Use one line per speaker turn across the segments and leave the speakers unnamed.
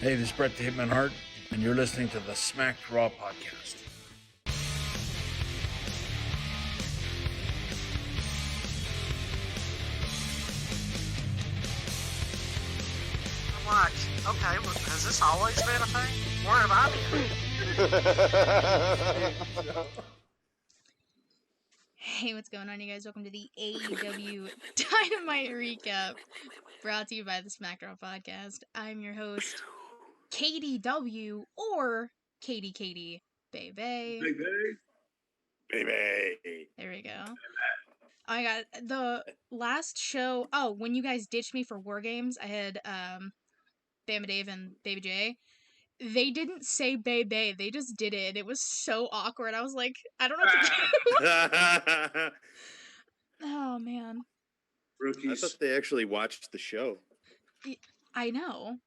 Hey, this is Brett the Hitman Hart, and you're listening to the Smacked Raw podcast.
What? Okay, well, has this always been a thing? Where have I been?
Hey, what's going on, you guys? Welcome to the AEW Dynamite recap, brought to you by the SmackDown podcast. I'm your host, KDW, or Katie, baby.
Baby.
There we go. I got the last show. Oh, when you guys ditched me for War Games, I had Bama Dave and Baby J. They didn't say baby, they just did it. It was so awkward. I was like, I don't know what to do. Oh, man.
Rookies. I thought they actually watched the show.
I know.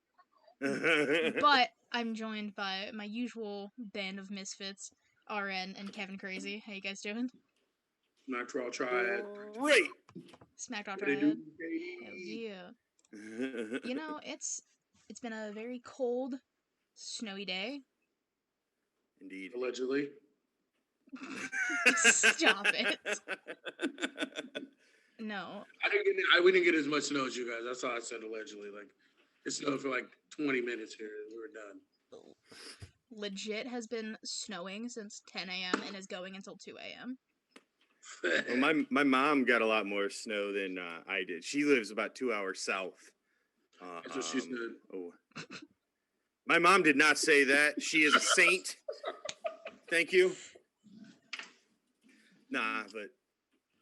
But I'm joined by my usual band of misfits, RN and Kevin Crazy. How you guys doing?
Smacked Triad.
Great.
Smacked Triad. Hell yeah. You know, it's been a very cold, snowy day.
Indeed.
Allegedly.
Stop it. No.
We didn't get as much snow as you guys. That's all I said allegedly. Like, it snowed for like 20 minutes here and we were done.
Legit has been snowing since 10 a.m. and is going until 2 a.m.
Well, my mom got a lot more snow than I did. She lives about 2 hours south.
That's what she said.
Oh. My mom did not say that. She is a saint. Thank you. Nah, but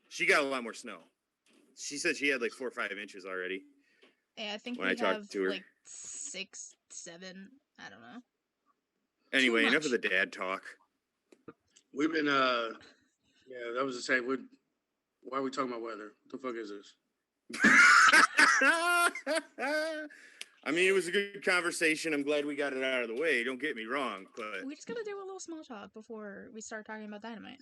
she got a lot more snow. She said she had like 4 or 5 inches already.
Yeah, I think
when
we
I talked
have
to her.
like 6, 7. I don't know.
Anyway, enough of the dad talk.
We've been, yeah, that was the same. Why are we talking about weather? What the fuck is this?
I mean, it was a good conversation. I'm glad we got it out of the way. Don't get me wrong, but
We just gotta do a little small talk before we start talking about Dynamite.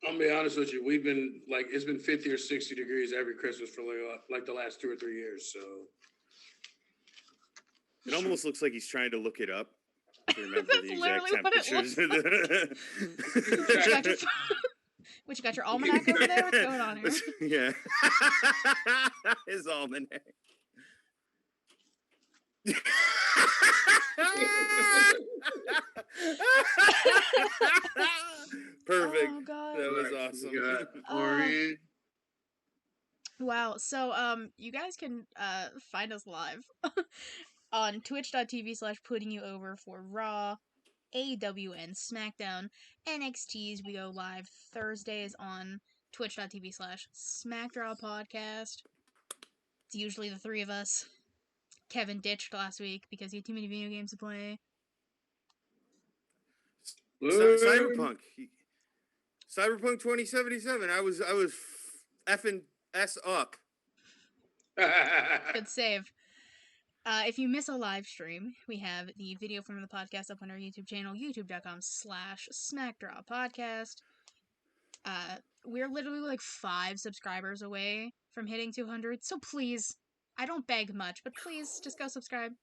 I'll be honest with you. We've been, like, it's been 50 or 60 degrees every Christmas for like the last 2 or 3 years, so.
It almost looks like he's trying to look it up to remember
That's
the exact temperatures.
What, you got your almanac over there? What's going on here?
Yeah. His almanac. Perfect.
Oh, God.
That was awesome.
Wow. So, you guys can find us live on twitch.tv/putting you over for Raw, AEW, and SmackDown. NXTs, we go live Thursdays on twitch.tv/SmackDraw podcast. It's usually the three of us. Kevin ditched last week because he had too many video games to play.
Cyberpunk 2077. I was effing S up.
Good save. If you miss a live stream, we have the video form of the podcast up on our YouTube channel, youtube.com/SmackDrawPodcast. We're literally like 5 subscribers away from hitting 200, so please, I don't beg much, but please just go subscribe.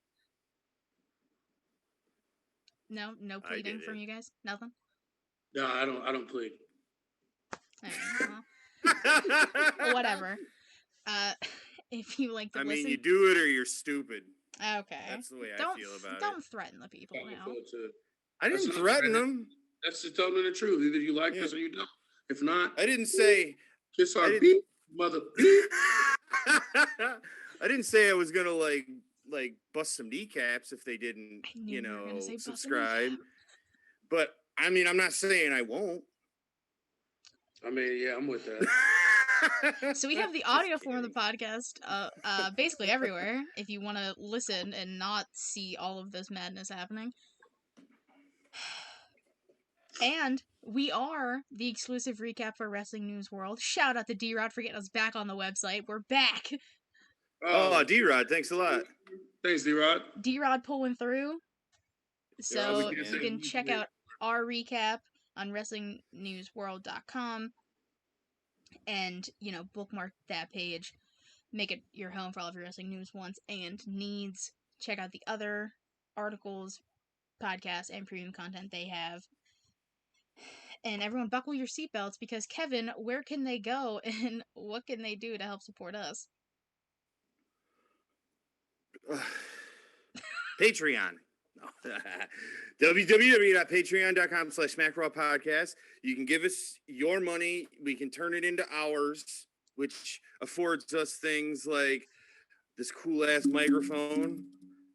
No pleading from you guys? Nothing?
No, I don't plead.
Well, whatever. If you like to listen...
I mean, you do it or you're stupid.
Okay.
That's the way I feel about it.
Don't threaten the people now.
I didn't threaten them.
That's just telling the truth. Either you like this or you don't. If not...
I didn't say...
Kiss our beat, mother beat.
I didn't say I was gonna like bust some kneecaps if they didn't, subscribe. But I mean, I'm not saying I won't.
I mean, yeah, I'm with that.
So we have the audio form of the podcast, basically everywhere. If you want to listen and not see all of this madness happening. And we are the exclusive recap for Wrestling News World. Shout out to D-Rod for getting us back on the website. We're back.
Oh, D-Rod, thanks a lot.
Thanks, D-Rod.
D-Rod pulling through. So you can check out our recap on WrestlingNewsWorld.com and, bookmark that page. Make it your home for all of your wrestling news, wants, and needs. Check out the other articles, podcasts, and premium content they have. And everyone buckle your seatbelts because, Kevin, where can they go and what can they do to help support us?
Patreon. www.patreon.com/SmackRawPodcast. You can give us your money. We can turn it into ours, which affords us things like this cool-ass microphone,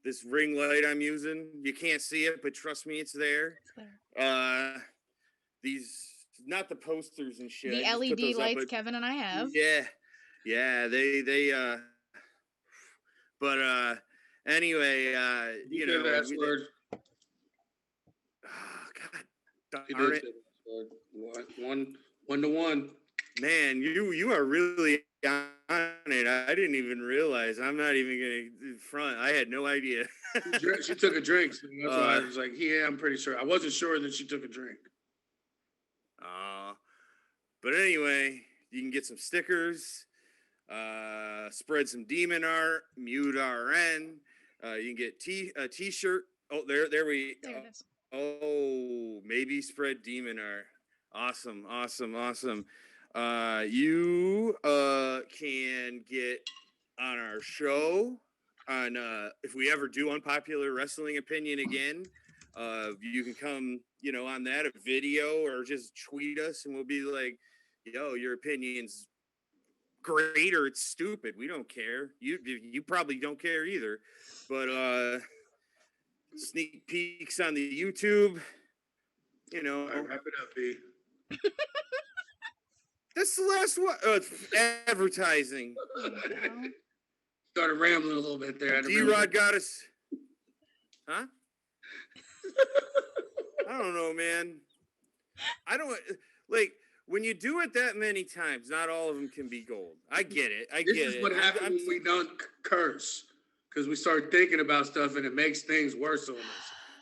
this ring light I'm using. You can't see it, but trust me, it's there. These, not the posters and shit.
The LED lights Kevin and I have.
Yeah, they but anyway, you know,
password.
Oh, God
He
darn
did
it.
say password. One to one.
Man, you are really on it. I didn't even realize. I'm not even gonna front. I had no idea.
She took a drink. So that's why I was like, yeah, I'm pretty sure. I wasn't sure that she took a drink.
But anyway, you can get some stickers, spread some demon art, mute RN. You can get a t-shirt. Oh, there we.
There it is.
Oh, maybe spread demon art. Awesome. You can get on our show on if we ever do Unpopular Wrestling Opinion again. You can come, you know, on that, a video, or just tweet us and we'll be like, yo, your opinion's great or it's stupid. We don't care. You probably don't care either. But sneak peeks on the YouTube, you know.
All right, wrap it up, B.
That's the last one. Advertising.
Started rambling a little bit there.
D-Rod got us. Huh? I don't know, man. I don't like when you do it that many times. Not all of them can be gold. I get it.
This is what happens when we don't curse, because we start thinking about stuff and it makes things worse on us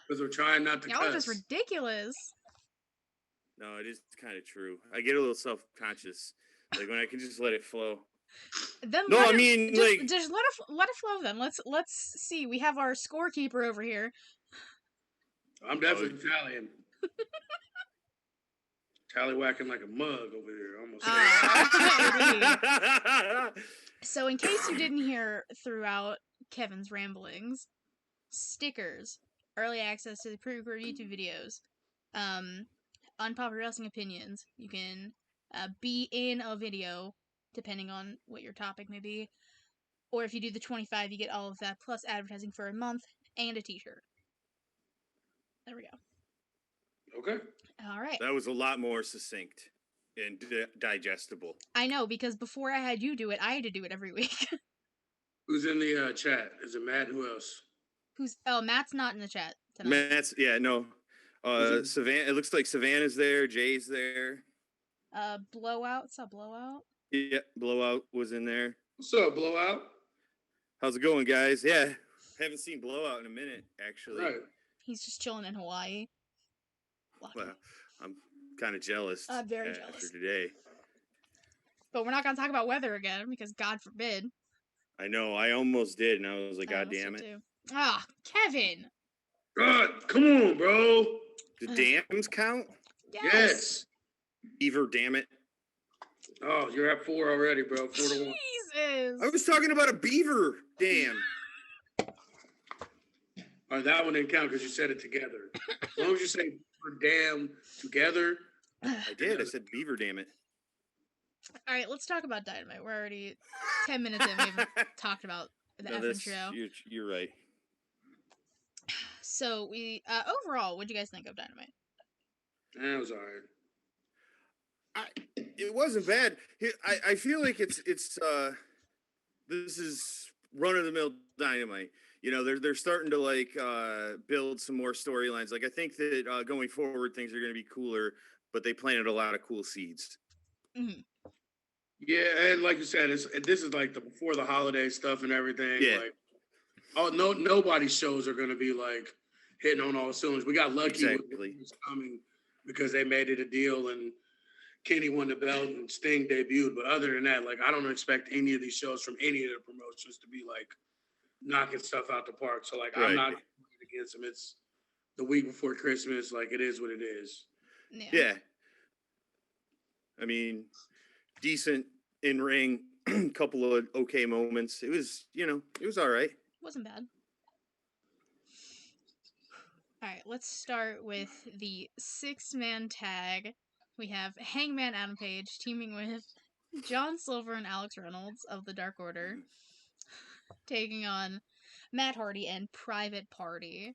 because we're trying not to.
Y'all are just ridiculous.
No, it is kind of true. I get a little self-conscious, like when I can just let it flow.
Then
no,
let
I
it,
mean,
just let it flow. Then let's see. We have our scorekeeper over here.
I'm definitely tallying. Tallywhacking like a mug over here, almost.
So, in case you didn't hear throughout Kevin's ramblings, stickers, early access to the pre-recorded YouTube videos, unpopular wrestling opinions. You can be in a video depending on what your topic may be, or if you do the 25, you get all of that plus advertising for a month and a T-shirt. There we go.
Okay.
All right.
That was a lot more succinct and digestible.
I know, because before I had you do it, I had to do it every week.
Who's in the chat? Is it Matt? Who else?
Matt's not in the chat tonight.
Savannah. It looks like Savannah's there. Jay's there.
Blowout. What's up, Blowout?
Yeah, Blowout was in there.
What's up, Blowout?
How's it going, guys? Yeah, haven't seen Blowout in a minute, actually.
Right.
He's just chilling in Hawaii. Lucky.
Well, I'm kind of jealous.
I'm very jealous.
After today.
But we're not going to talk about weather again, because God forbid.
I know, I almost did, and I was like, God damn it.
Too. Ah, Kevin!
God, come on, bro.
The dams count?
Yes.
Beaver, damn it.
Oh, you're at 4 already, bro. 4-1.
Jesus!
I was talking about a beaver dam.
All right, that one didn't count because you said it together. As long as you say damn together.
I did. I said beaver, damn it.
All right, let's talk about Dynamite. We're already 10 minutes in. We haven't talked about the effing show.
You're right.
So, we overall, what do you guys think of Dynamite?
That was all right.
It wasn't bad. I feel like it's this is run-of-the-mill Dynamite. You know, they're starting to like build some more storylines. Like I think that going forward things are going to be cooler, but they planted a lot of cool seeds.
Mm-hmm.
Yeah, and like you said, this is like the before the holiday stuff and everything.
Yeah.
Like, nobody's shows are going to be like hitting on all cylinders. We got lucky with it coming because they made it a deal and Kenny won the belt and Sting debuted. But other than that, like I don't expect any of these shows from any of the promotions to be like knocking stuff out the park. So like I'm not going to against him. It's the week before Christmas. Like, it is what it is.
Yeah. I mean, decent in ring, couple of okay moments. It was, it was all right.
Wasn't bad. All right, let's start with the 6-man tag. We have Hangman Adam Page teaming with John Silver and Alex Reynolds of the Dark Order, taking on Matt Hardy and Private Party,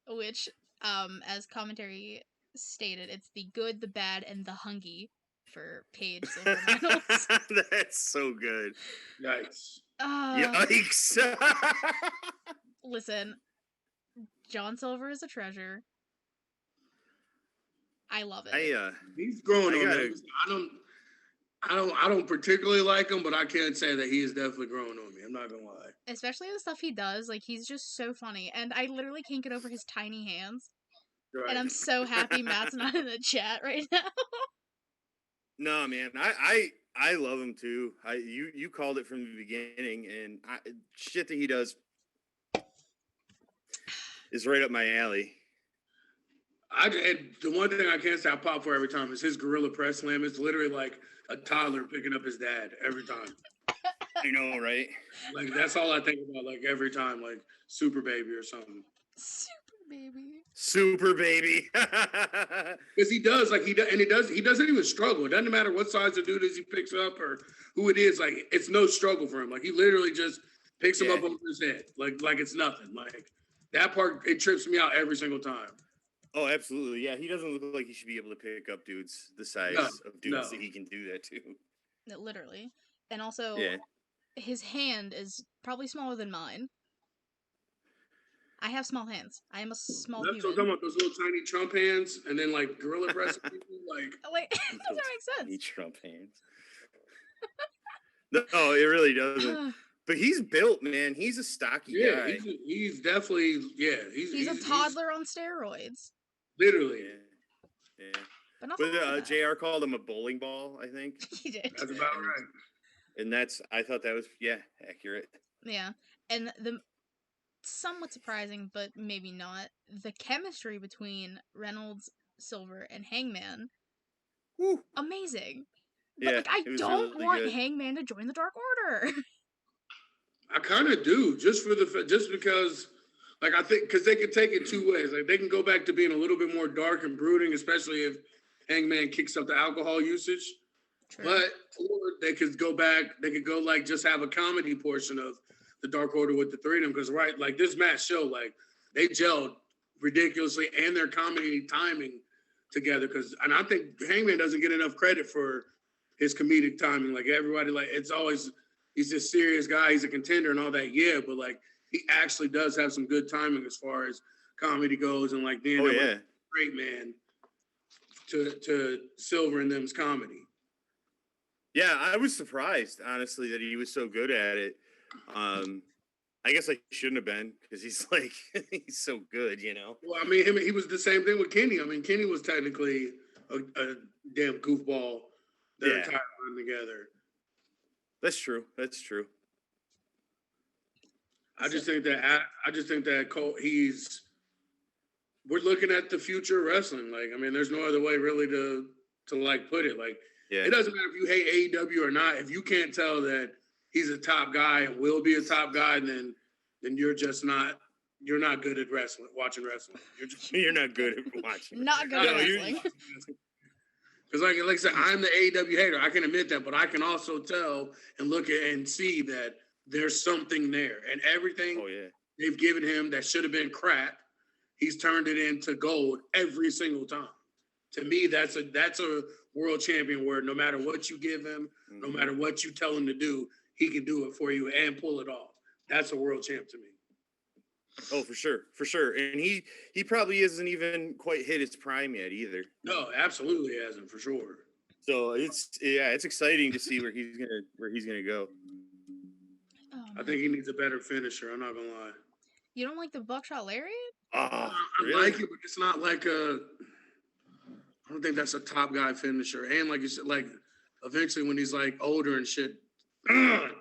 which, as commentary stated, it's the good, the bad, and the hungy for Page, Silver, and Reynolds.
That's so good.
Yikes.
Yikes.
Listen, John Silver is a treasure. I love it.
He's growing on me. I don't particularly like him, but I can't say that he is definitely growing on me. I'm not gonna lie.
Especially the stuff he does, like, he's just so funny. And I literally can't get over his tiny hands. Right. And I'm so happy Matt's not in the chat right now.
No, man, I love him too. You called it from the beginning, and shit that he does is right up my alley.
The one thing I can't say I pop for every time is his gorilla press slam. It's literally like a toddler picking up his dad every time.
You know, right?
Like, that's all I think about, like, every time, like Super Baby or something.
Super Baby.
Because he does, like, he doesn't even struggle. It doesn't matter what size of dude is he picks up or who it is. Like, it's no struggle for him. Like, he literally just picks him up over his head. Like it's nothing. Like, that part, it trips me out every single time.
Oh, absolutely. Yeah, he doesn't look like he should be able to pick up dudes the size of dudes that he can do that to.
Literally. And also, his hand is probably smaller than mine. I have small hands. I am a small human.
So talking about those little tiny Trump hands and then, like, gorilla press people, like...
Like, that doesn't make sense.
Tiny Trump hands. No, it really doesn't. But he's built, man. He's a stocky guy.
He's definitely,
He's a toddler on steroids.
Literally.
Yeah.
But
JR called him a bowling ball, I think.
He did.
That's about right.
And I thought that was, accurate.
Yeah. And the somewhat surprising, but maybe not, the chemistry between Reynolds, Silver, and Hangman.
Woo.
Amazing. But I don't really want Hangman to join the Dark Order.
I kind of do, just because, like, I think, because they could take it two ways. Like, they can go back to being a little bit more dark and brooding, especially if Hangman kicks up the alcohol usage. True. Or they could go like just have a comedy portion of the Dark Order with the three of them. Because, right, like, this match show, like, they gelled ridiculously and their comedy timing together. And I think Hangman doesn't get enough credit for his comedic timing. Like, everybody, like, it's always, he's this serious guy, he's a contender and all that, but, like, he actually does have some good timing as far as comedy goes, and, like, being a great man to Silver and them's comedy.
Yeah, I was surprised, honestly, that he was so good at it. I guess I shouldn't have been, because he's like, he's so good, you know?
Well, I mean, he was the same thing with Kenny. I mean, Kenny was technically a damn goofball their entire time together.
That's true.
I just think that Cole, we're looking at the future of wrestling. Like, I mean, there's no other way really to like put it. Like, it doesn't matter if you hate AEW or not. If you can't tell that he's a top guy and will be a top guy, then you're just not. You're not good at watching wrestling.
You're not good at watching.
Not good at wrestling.
Because, like I said, I'm the AEW hater. I can admit that, but I can also tell and look at and see that there's something there. And everything they've given him that should have been crap, he's turned it into gold every single time. To me, that's a world champion where no matter what you give him, no matter what you tell him to do, he can do it for you and pull it off. That's a world champ to me.
Oh, for sure. And he probably isn't even quite hit his prime yet either.
No, absolutely hasn't, for sure.
So it's exciting to see where he's gonna go.
Oh,
I think he needs a better finisher. I'm not gonna lie.
You don't like the buckshot lariat?
I
like it, but it's not like I don't think that's a top guy finisher. And like you said, like eventually when he's like older and shit, trying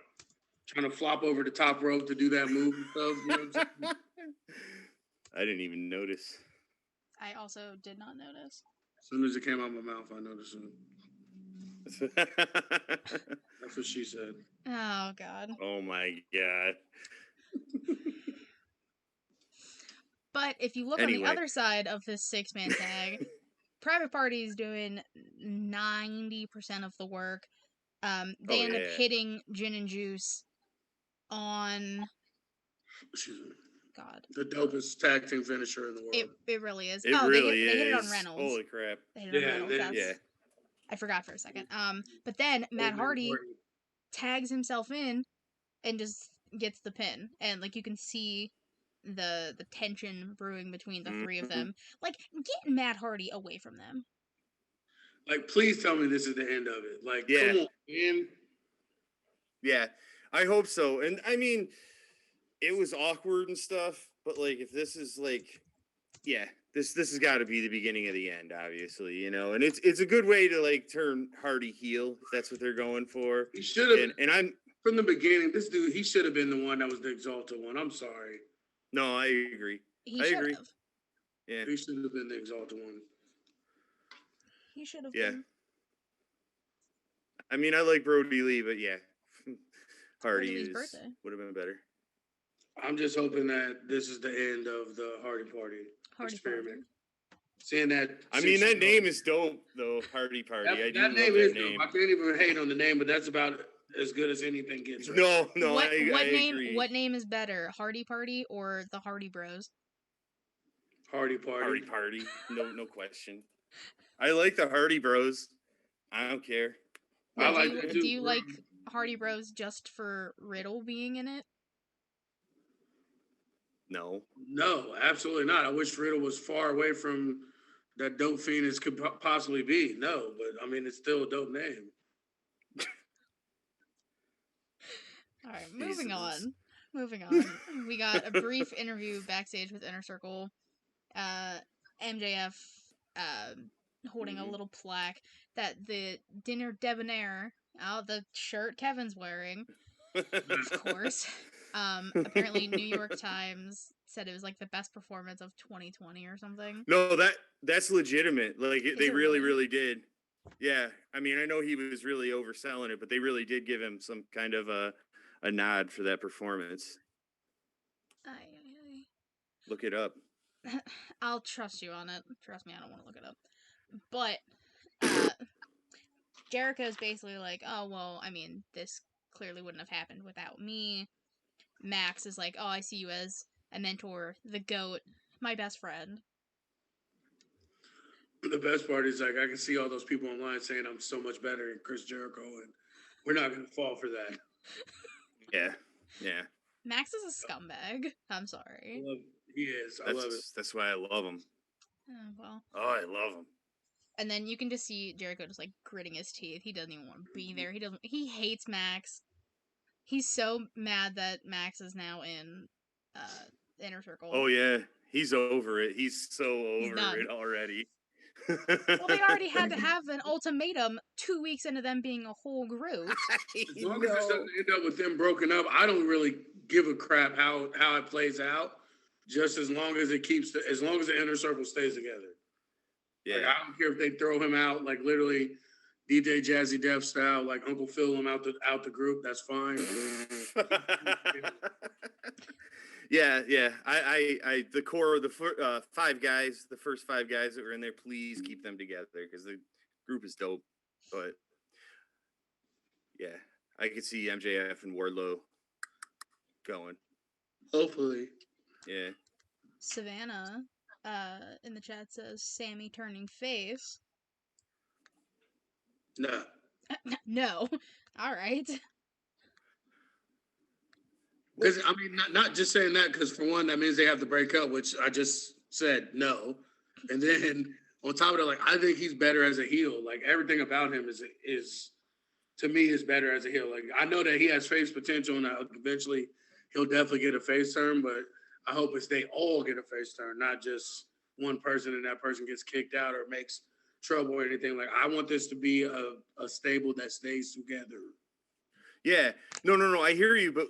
to flop over the top rope to do that move and stuff. You know what I'm saying?
I didn't even notice.
I also did not notice.
As soon as it came out of my mouth, I noticed it. That's what she said.
Oh, God.
Oh, my God.
But if you look on the other side of this 6-man tag, Private Party is doing 90% of the work. They end up hitting Gin and Juice on...
Excuse me.
God.
The dopest tag team finisher in the world.
It really is.
It really is.
They hit it on Reynolds.
Holy crap.
They hit it on Reynolds. I forgot for a second. But then Matt Hardy tags himself in and just gets the pin. And, like, you can see the tension brewing between the three of them. Like, get Matt Hardy away from them.
Like, please tell me this is the end of it. Like, come on, man.
Yeah, I hope so. And, I mean, it was awkward and stuff, but, like, if this is, like, this has got to be the beginning of the end, obviously, you know? And it's a good way to, like, turn Hardy heel, if that's what they're going for.
He should have.
And I'm...
From the beginning, this dude, he should have been the one that was the Exalted one. I'm sorry.
No, I agree.
I agree.
Yeah.
He should have been the Exalted one.
He should have been.
I mean, I like Brody Lee, but Hardy would have been better.
I'm just hoping that this is the end of the Hardy Party experiment. Seeing that.
I mean, that name is dope, though. Hardy Party.
That name is dope. I can't even hate on the name, but that's about as good as anything gets.
Right? No.
What name?
Agree.
What name is better, Hardy Party or the Hardy Bros?
Hardy Party.
Hardy Party. No question. I like the Hardy Bros. I don't care.
Do you like Hardy Bros just for Riddle being in it?
No,
absolutely not. I wish Riddle was far away from that dope fiend as could possibly be. No, but I mean, it's still a dope name.
All right, moving on. We got a brief interview backstage with Inner Circle. MJF holding a little plaque that the dinner debonair, the shirt Kevin's wearing, of course. Apparently New York Times said it was like the best performance of 2020 or something.
No, that's legitimate. Like they really did. Yeah, I mean, I know he was really overselling it, but they really did give him some kind of a nod for that performance. Look it up.
I'll trust you on it. Trust me, I don't want to look it up. But Jericho's basically like, oh, well, I mean, this clearly wouldn't have happened without me. Max is like, oh, I see you as a mentor, the GOAT, my best friend.
The best part is, like, I can see all those people online saying I'm so much better than Chris Jericho, and we're not going to fall for that.
Yeah.
Max is a scumbag. I'm sorry.
He is. I love it.
That's why I love him.
Oh,
I love him.
And then you can just see Jericho just, like, gritting his teeth. He doesn't even want to be there. He hates Max. He's so mad that Max is now in Inner Circle.
Oh, yeah. He's over it. He's so over it already.
Well, they already had to have an ultimatum 2 weeks into them being a whole group.
As long as it doesn't end up with them broken up, I don't really give a crap how it plays out. Just as long as as long as the Inner Circle stays together. Yeah, like, I don't care if they throw him out, like literally DJ Jazzy Jeff style, like Uncle Phil him out the group. That's fine.
Yeah. I the core of the 5 guys, the first 5 guys that were in there, please keep them together because the group is dope. But yeah, I could see MJF and Wardlow going.
Hopefully.
Yeah.
Savannah in the chat says Sammy turning face.
No.
No. All right.
Because I mean, not just saying that, because for one, that means they have to break up, which I just said no. And then on top of it, like, I think he's better as a heel. Like, everything about him is to me is better as a heel. Like, I know that he has face potential, and eventually he'll definitely get a face turn, but I hope it's they all get a face turn, not just one person and that person gets kicked out or makes trouble or anything. Like, I want this to be a stable that stays together.
Yeah, no. I hear you, but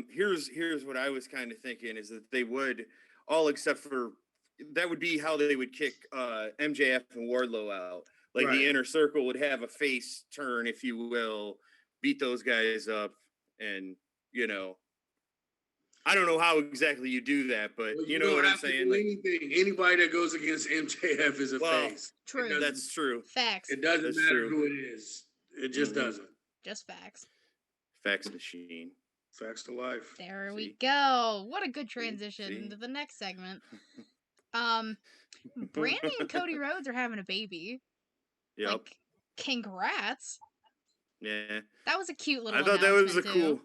here's what I was kind of thinking is that they would all except for that would be how they would kick MJF and Wardlow out. Like the inner circle would have a face turn, if you will, beat those guys up, and I don't know how exactly you do that, but you know what I'm saying.
Like, anybody that goes against MJF is a face.
True.
That's true.
Facts.
It doesn't matter who it is. It just doesn't.
Just facts.
Facts machine.
Facts to life.
There we go. What a good transition into the next segment. Brandy and Cody Rhodes are having a baby.
Yep.
Like, congrats.
Yeah.
That was a cute little.
I thought that was
cool.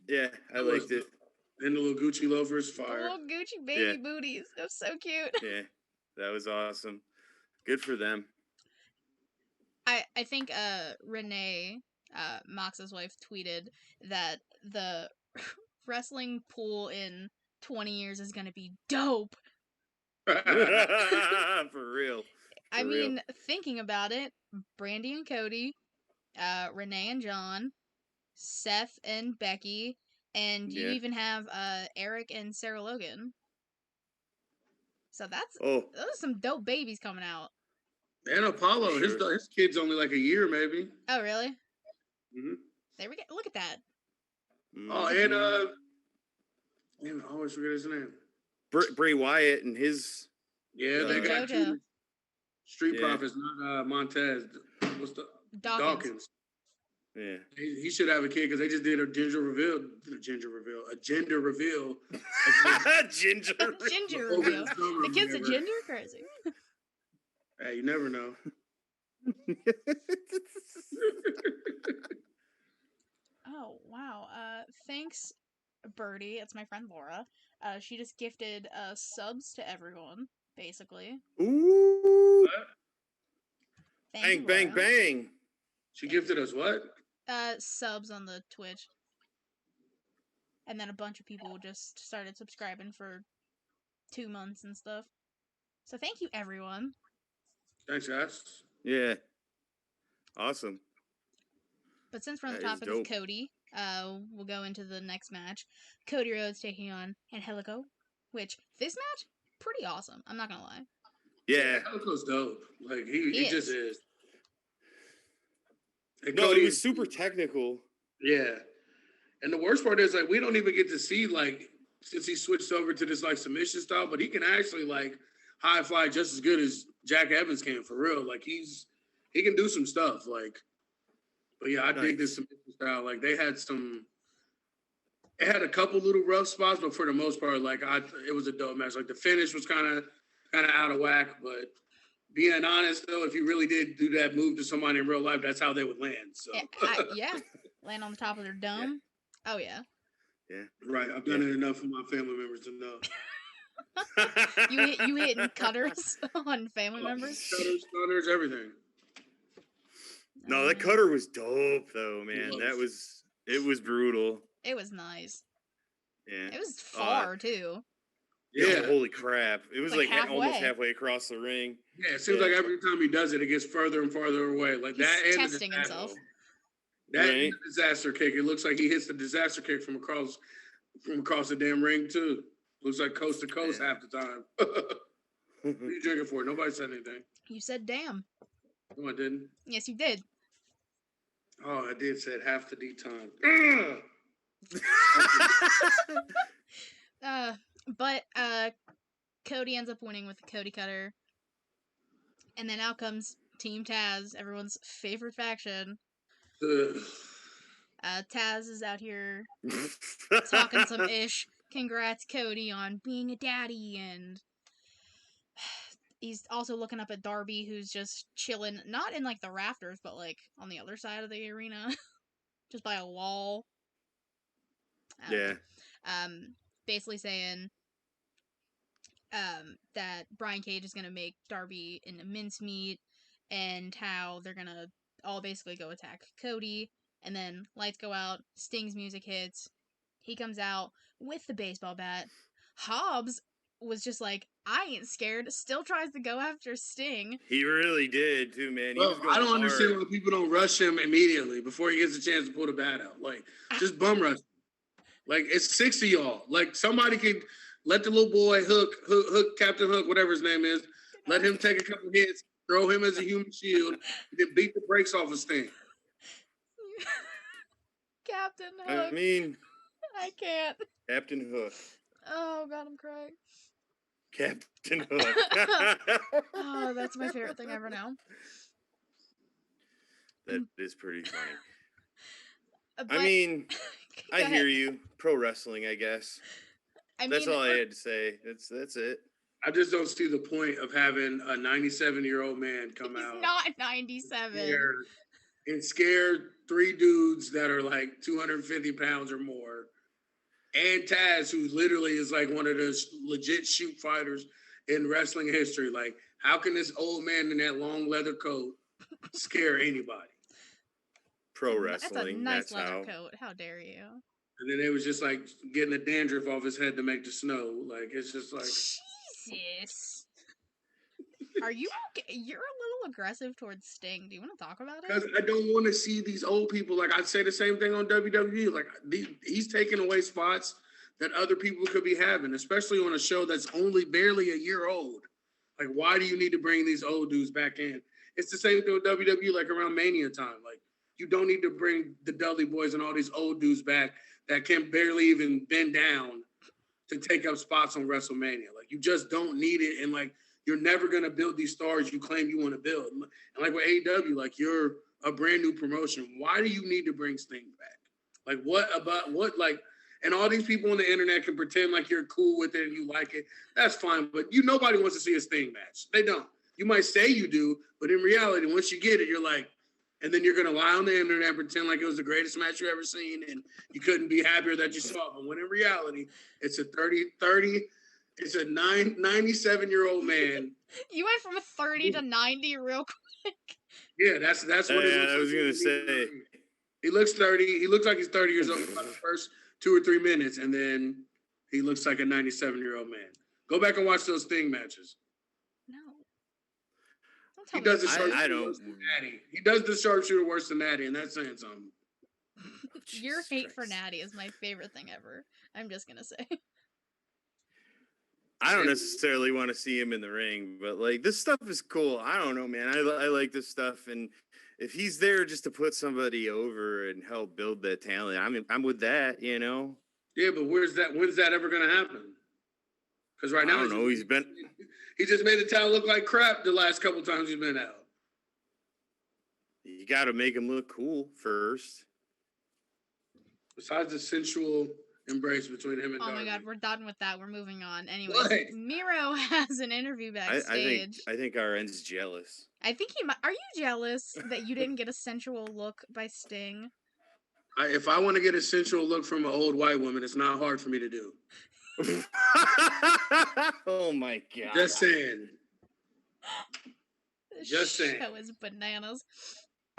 Yeah, I liked it.
And the little Gucci loafers, fire.
The little Gucci baby booties. That was so cute.
Yeah, that was awesome. Good for them.
I think Renee, Mox's wife, tweeted that the wrestling pool in 20 years is going to be dope.
For real.
I mean, thinking about it, Brandy and Cody, Renee and John, Seth and Becky, and you even have Eric and Sarah Logan. So those are some dope babies coming out.
And Apollo, his kid's only like a year, maybe.
Oh, really?
Mm-hmm.
There we go. Look at that.
Oh, and I always forget his name.
Bray Wyatt and his.
Yeah, they got two Street Profits, not Montez. What's the Dawkins?
Yeah,
he should have a kid because they just did a gender reveal. Ginger reveal.
Ginger reveal. The kid's a ginger? Crazy.
Hey, you never know.
Oh, wow. Thanks, Birdie. It's my friend Laura. She just gifted subs to everyone, basically.
Ooh.
Thank
bang, bang.
She gifted us what?
Subs on the Twitch. And then a bunch of people just started subscribing for 2 months and stuff. So thank you, everyone.
Thanks, guys.
Yeah. Awesome.
But since we're on the topic of Cody, we'll go into the next match. Cody Rhodes taking on Helico, which this match, pretty awesome. I'm not going to lie.
Yeah.
Helico's dope. Like, he just is.
And Cody was super technical.
Yeah. And the worst part is, like, we don't even get to see, like, since he switched over to this, like, submission style, but he can actually, like, high fly just as good as Jack Evans can, for real. Like, he can do some stuff, like, but yeah, I dig this submission style. Like, it had a couple little rough spots, but for the most part, like, it was a dope match. Like, the finish was kind of out of whack, but being honest, though, if you really did do that move to somebody in real life, that's how they would land. So
land on the top of their dome. Yeah. Oh yeah.
Yeah.
Right. I've done it enough for my family members to know.
You hitting cutters on family members?
Cutters, everything.
No, that cutter was dope, though, man. It was brutal.
It was nice.
Yeah.
It was far too.
Yeah. Holy crap! It was like almost halfway across the ring.
Yeah, it seems like every time he does it, it gets further and farther away. Like
he's
that and
testing himself.
That and the disaster kick. It looks like he hits the disaster kick from across the damn ring too. Looks like coast to coast half the time. What are you drinking for? Nobody said anything.
You said damn.
No, I didn't.
Yes, you did.
Oh, I did say half the D time.
But Cody ends up winning with the Cody Cutter. And then out comes Team Taz, everyone's favorite faction. Taz is out here talking some ish. Congrats, Cody, on being a daddy, and he's also looking up at Darby, who's just chilling, not in like the rafters, but like on the other side of the arena, just by a wall. Basically saying that Brian Cage is gonna make Darby in a mincemeat, and how they're gonna all basically go attack Cody, and then lights go out, Sting's music hits, he comes out with the baseball bat. Hobbs was just like, I ain't scared, still tries to go after Sting.
He really did too, man.
I don't understand why people don't rush him immediately before he gets a chance to pull the bat out. Like, just bum rush. Like, it's 6 of y'all. Like, somebody could, let the little boy Hook, Captain Hook, whatever his name is, let him take a couple hits, throw him as a human shield, and then beat the brakes off of Sting.
Captain Hook.
I mean,
I can't.
Captain Hook.
Oh God, I'm crying.
Captain Hook.
Oh, that's my favorite thing ever now.
That is pretty funny.
But,
I mean, I
ahead.
hear you. Pro wrestling, I guess. That's all I had to say. That's it.
I just don't see the point of having a 97-year-old man come
He's
out.
not 97.
And scare 3 dudes that are like 250 pounds or more. And Taz, who literally is like one of those legit shoot fighters in wrestling history. Like, how can this old man in that long leather coat scare anybody?
Pro wrestling.
That's a nice
that's
leather
how.
coat. How dare you?
And then it was just like getting the dandruff off his head to make the snow. Like, it's just like...
Jesus. Are you okay? You're a little aggressive towards Sting. Do you want to talk about it?
Because I don't want to see these old people. Like, I'd say the same thing on WWE. Like, he's taking away spots that other people could be having, especially on a show that's only barely a year old. Like, why do you need to bring these old dudes back in? It's the same thing with WWE, like around Mania time. Like, you don't need to bring the Dudley Boys and all these old dudes back that can barely even bend down to take up spots on WrestleMania. Like, you just don't need it. And, like, you're never going to build these stars you claim you want to build. And like with AEW, like, you're a brand new promotion. Why do you need to bring Sting back? Like, and all these people on the internet can pretend like you're cool with it and you like it. That's fine. But nobody wants to see a Sting match. They don't. You might say you do, but in reality, once you get it, you're like, and then you're going to lie on the internet and pretend like it was the greatest match you ever seen and you couldn't be happier that you saw it. But when in reality, it's a 97-year-old man.
You went from 30 to 90 real quick.
Yeah, that's what it looks
I was
like.
going to say.
He looks 30. He looks like he's 30 years old for the first 2 or 3 minutes, and then he looks like a 97-year-old man. Go back and watch those Sting matches.
No.
He does the sharpshooter
I don't.
worse than Natty. He does the sharpshooter worse than Natty, and that's saying something.
Your hate for Natty is my favorite thing ever. I'm just going to say.
I don't necessarily want to see him in the ring, but like this stuff is cool. I don't know, man. I like this stuff, and if he's there just to put somebody over and help build that talent, I'm with that, you know.
Yeah, but when's that ever going to happen? Because right now,
I don't know.
He just made the talent look like crap the last couple times he's been out.
You got to make him look cool first.
Besides the sensual embrace between him and Darby.
Oh my God, we're done with that. We're moving on. Anyways,
What?
Miro has an interview backstage.
I think our end's jealous.
I think he might. Are you jealous that you didn't get a sensual look by Sting?
If I want to get a sensual look from an old white woman, it's not hard for me to do.
Oh my God.
Just saying.
This show is bananas.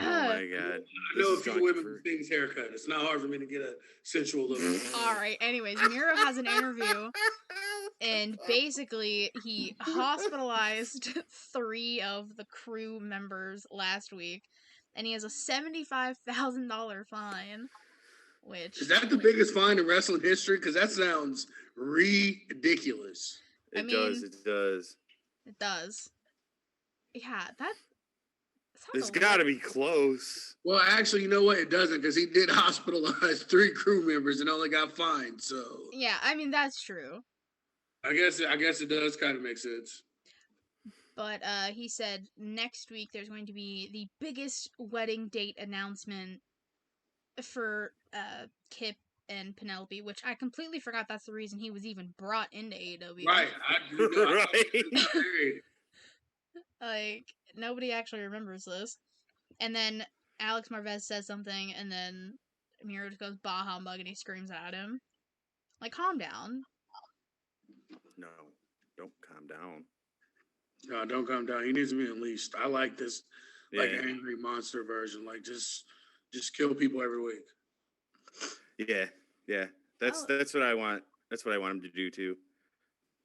Oh my God.
I know a few women with Sting's haircut. It's not hard for me to get a sensual look.
All right. Anyways, Miro has an interview, and basically he hospitalized 3 of the crew members last week, and he has a $75,000 fine. Which
is that the biggest fine in wrestling history? Because that sounds ridiculous.
It does.
It does. Yeah, that.
It's got to be close.
Well, actually, you know what? It doesn't, because he did hospitalize 3 crew members and only got fined. So
yeah, I mean that's true.
I guess it does kind of make sense.
But he said next week there's going to be the biggest wedding date announcement for Kip and Penelope, which I completely forgot that's the reason he was even brought into AEW.
Right.
Right.
Like, nobody actually remembers this. And then Alex Marvez says something, and then Miro just goes, bah humbug, and he screams at him. Like, calm down.
No, don't calm down.
No, don't calm down. He needs to be unleashed. I like this, like, angry monster version. Like, just kill people every week.
Yeah. That's what I want. That's what I want him to do, too.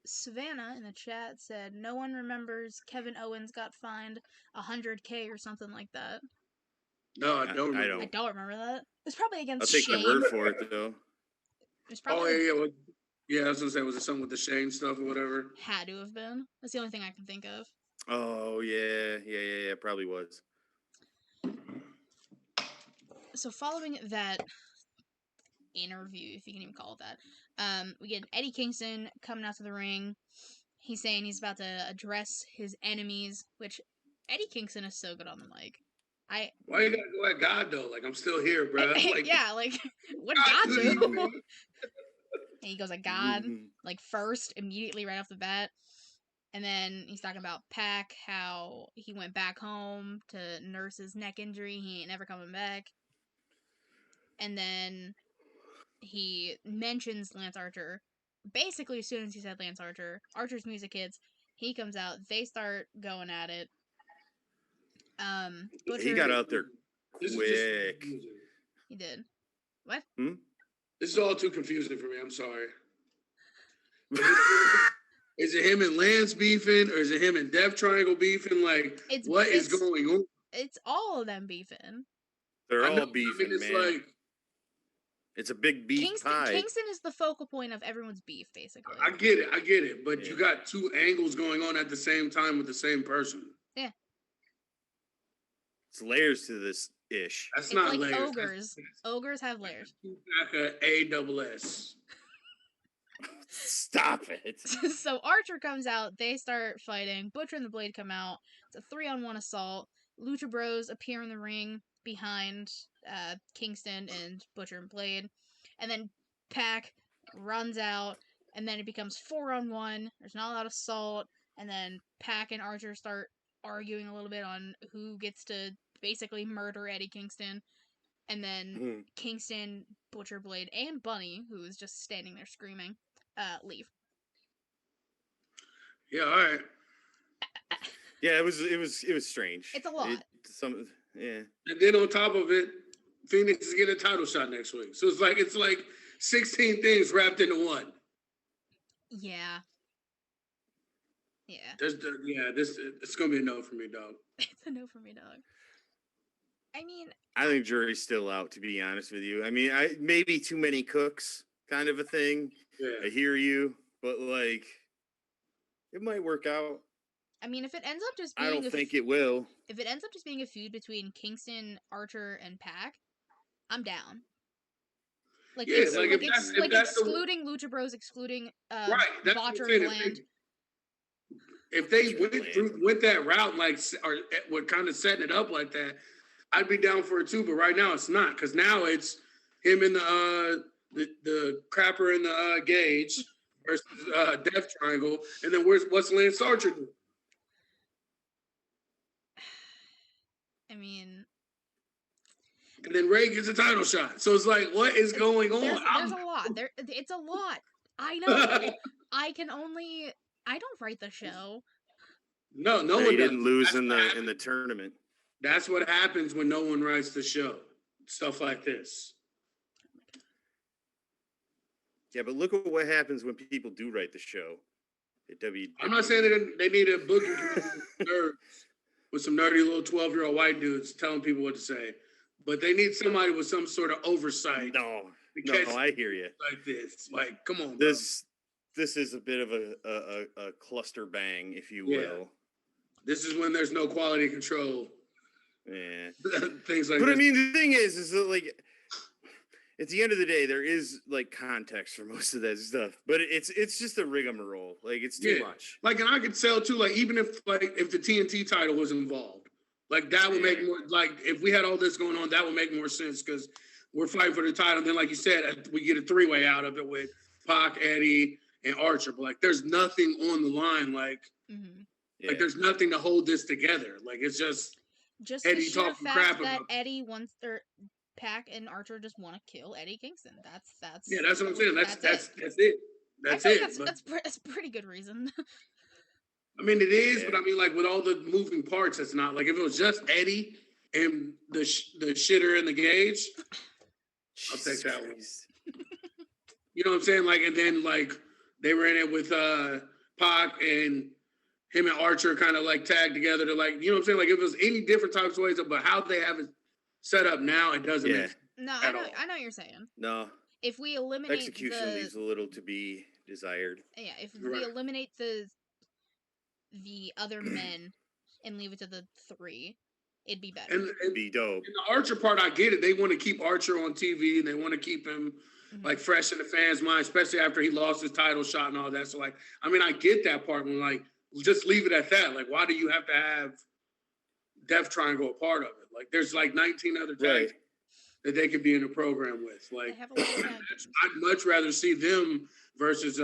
Savannah in the chat said, no one remembers Kevin Owens got fined $100K or something like that.
No, I don't.
I don't remember that. It's probably against
I'll take
Shane.
your word for it, though.
It's probably,
Well, Yeah, I was gonna say, was it something with the Shane stuff or whatever?
Had to have been. That's the only thing I can think of.
Oh yeah. Probably was.
So following that interview, if you can even call it that, we get Eddie Kingston coming out to the ring. He's saying he's about to address his enemies, which Eddie Kingston is so good on the mic.
Why you gotta go at God though? Like, I'm still here, bro. Like,
yeah, like what did God do? And he goes like God, like first, immediately right off the bat. And then he's talking about Pac, how he went back home to nurse his neck injury. He ain't never coming back. And then he mentions Lance Archer. Basically, as soon as he said Lance Archer, Archer's music hits. He comes out. They start going at it. Butcher,
he got out there quick.
He did. What?
This is all too confusing for me. I'm sorry. Is it him and Lance beefing, or is it him and Death Triangle beefing? Like, what is going on?
It's all of them beefing.
They're all beefing,
it's
man.
Like,
it's a big beef pie.
Kingston is the focal point of everyone's beef, basically.
I get it. But you got two angles going on at the same time with the same person.
Yeah.
It's layers to this ish.
That's not
like
layers.
Ogres. Ogres have layers.
A-double-S.
Stop it.
So Archer comes out. They start fighting. Butcher and the Blade come out. It's a 3-on-1 assault. Lucha Bros appear in the ring behind Kingston and Butcher and Blade. And then Pac runs out. And then it becomes 4-on-1. There's not a lot of assault. And then Pac and Archer start arguing a little bit on who gets to basically murder Eddie Kingston. And then Kingston, Butcher, Blade, and Bunny, who is just standing there screaming, leave.
Yeah, all right.
Yeah, it was strange.
It's a lot.
And then on top of it, Phoenix is getting a title shot next week. So it's like 16 things wrapped into one.
Yeah. Yeah.
It's gonna be a no for me, dog.
It's a no for me, dog. I mean,
I think jury's still out, to be honest with you. I mean, maybe too many cooks kind of a thing.
Yeah.
I hear you, but like, it might work out.
I mean, if it ends up just being
I don't think it will.
If it ends up just being a feud between Kingston, Archer, and Pac, I'm down. Like,
yeah, if that's
excluding Lucha Bros, excluding
right, that's
Botcher
and
Bland.
If they went that route, like, or were kind of setting it up like that, I'd be down for it too. But right now, it's not, because now it's him in the crapper in the Gage versus Death Triangle, and then what's Lance Archer doing?
I mean,
and then Ray gets a title shot. So it's like, what is going on?
There's a lot. It's a lot. I know. I don't write the show.
No one
didn't lose in the tournament.
That's what happens when no one writes the show. Stuff like this.
Yeah, but look at what happens when people do write the show.
I'm not saying that they need a booking nerds with some nerdy little 12-year-old white dudes telling people what to say, but they need somebody with some sort of oversight.
No, I hear you.
Like this, like, come on.
This is a bit of a cluster bang, if you will.
This is when there's no quality control.
Yeah,
things like.
But
this.
I mean, the thing is that, like, at the end of the day, there is like context for most of that stuff, but it's just a rigmarole. Like, it's too much.
Like, and I could tell too. Like, even if the TNT title was involved, like, that would make more. Like, if we had all this going on, that would make more sense, because we're fighting for the title. And then, like you said, we get a 3-way out of it with Pac, Eddie, and Archer. But like, there's nothing on the line. Like, like, there's nothing to hold this together. Like, it's just Eddie
the
talking
fact
crap
that
about
Eddie wants their Pac and Archer just want to kill Eddie Kingston. That's
that's what I'm saying. That's it. That's
a pretty good reason.
I mean, it is, but I mean, like, with all the moving parts, it's not. Like, if it was just Eddie and the shitter and the Gage, I'll take that one. You know what I'm saying? Like, and then, like, they were in it with Pac and him and Archer kind of like tagged together to, like, you know what I'm saying? Like, if it was any different types of ways, but how they have it set up now, it doesn't make sense.
No, I know what you're saying.
No.
If we eliminate
execution leaves a little to be desired.
Yeah, if we eliminate the other men and leave it to the 3, it'd be better.
And
It'd be dope.
And the Archer part, I get it. They want to keep Archer on TV, and they want to keep him like fresh in the fans' mind, especially after he lost his title shot and all that. So, like, I mean, I get that part. When like, just leave it at that. Like, why do you have to have Death Triangle a part of it? Like, there's like 19 other tags that they could be in the program with. Like, I'd much rather see them versus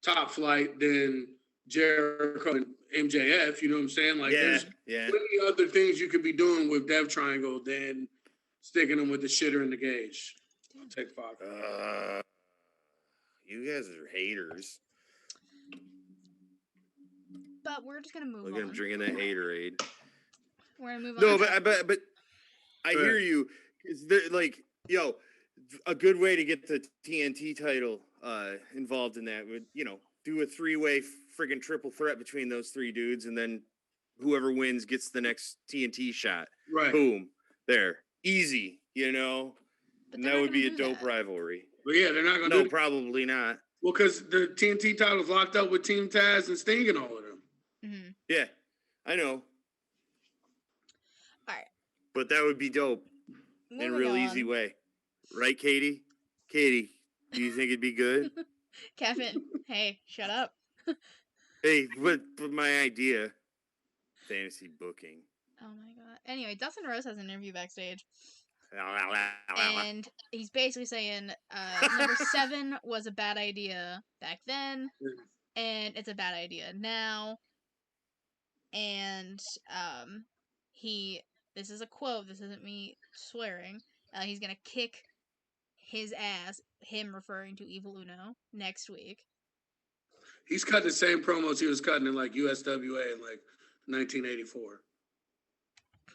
Top Flight than Jericho and MJF. You know what I'm saying? Like, there's plenty other things you could be doing with Death Triangle than sticking them with the shitter in the gauge. I'll take 5.
You guys are haters.
But we're just gonna move on.
Look at him drinking that haterade.
We're gonna move on.
No, but I hear you. Is there like, a good way to get the TNT title involved in that would, do a 3-way friggin' triple threat between those 3 dudes, and then whoever wins gets the next TNT shot.
Right.
Boom. There. Easy, and that would be a dope rivalry.
But yeah, they're not gonna
No, probably not.
Well, because the TNT title's locked up with Team Taz and Sting and all of them.
Mm-hmm.
Yeah, I know.
All right.
But that would be dope in a real easy way. Right, Katie? Katie, do you think it'd be good?
Kevin, hey, shut up.
Hey, but my idea, fantasy booking.
Oh my god. Anyway, Dustin Rhodes has an interview backstage. And he's basically saying number 7 was a bad idea back then, and it's a bad idea now. And this is a quote, this isn't me swearing, he's gonna kick his ass, him referring to Evil Uno, next week.
He's cutting the same promos he was cutting in like USWA in like 1984.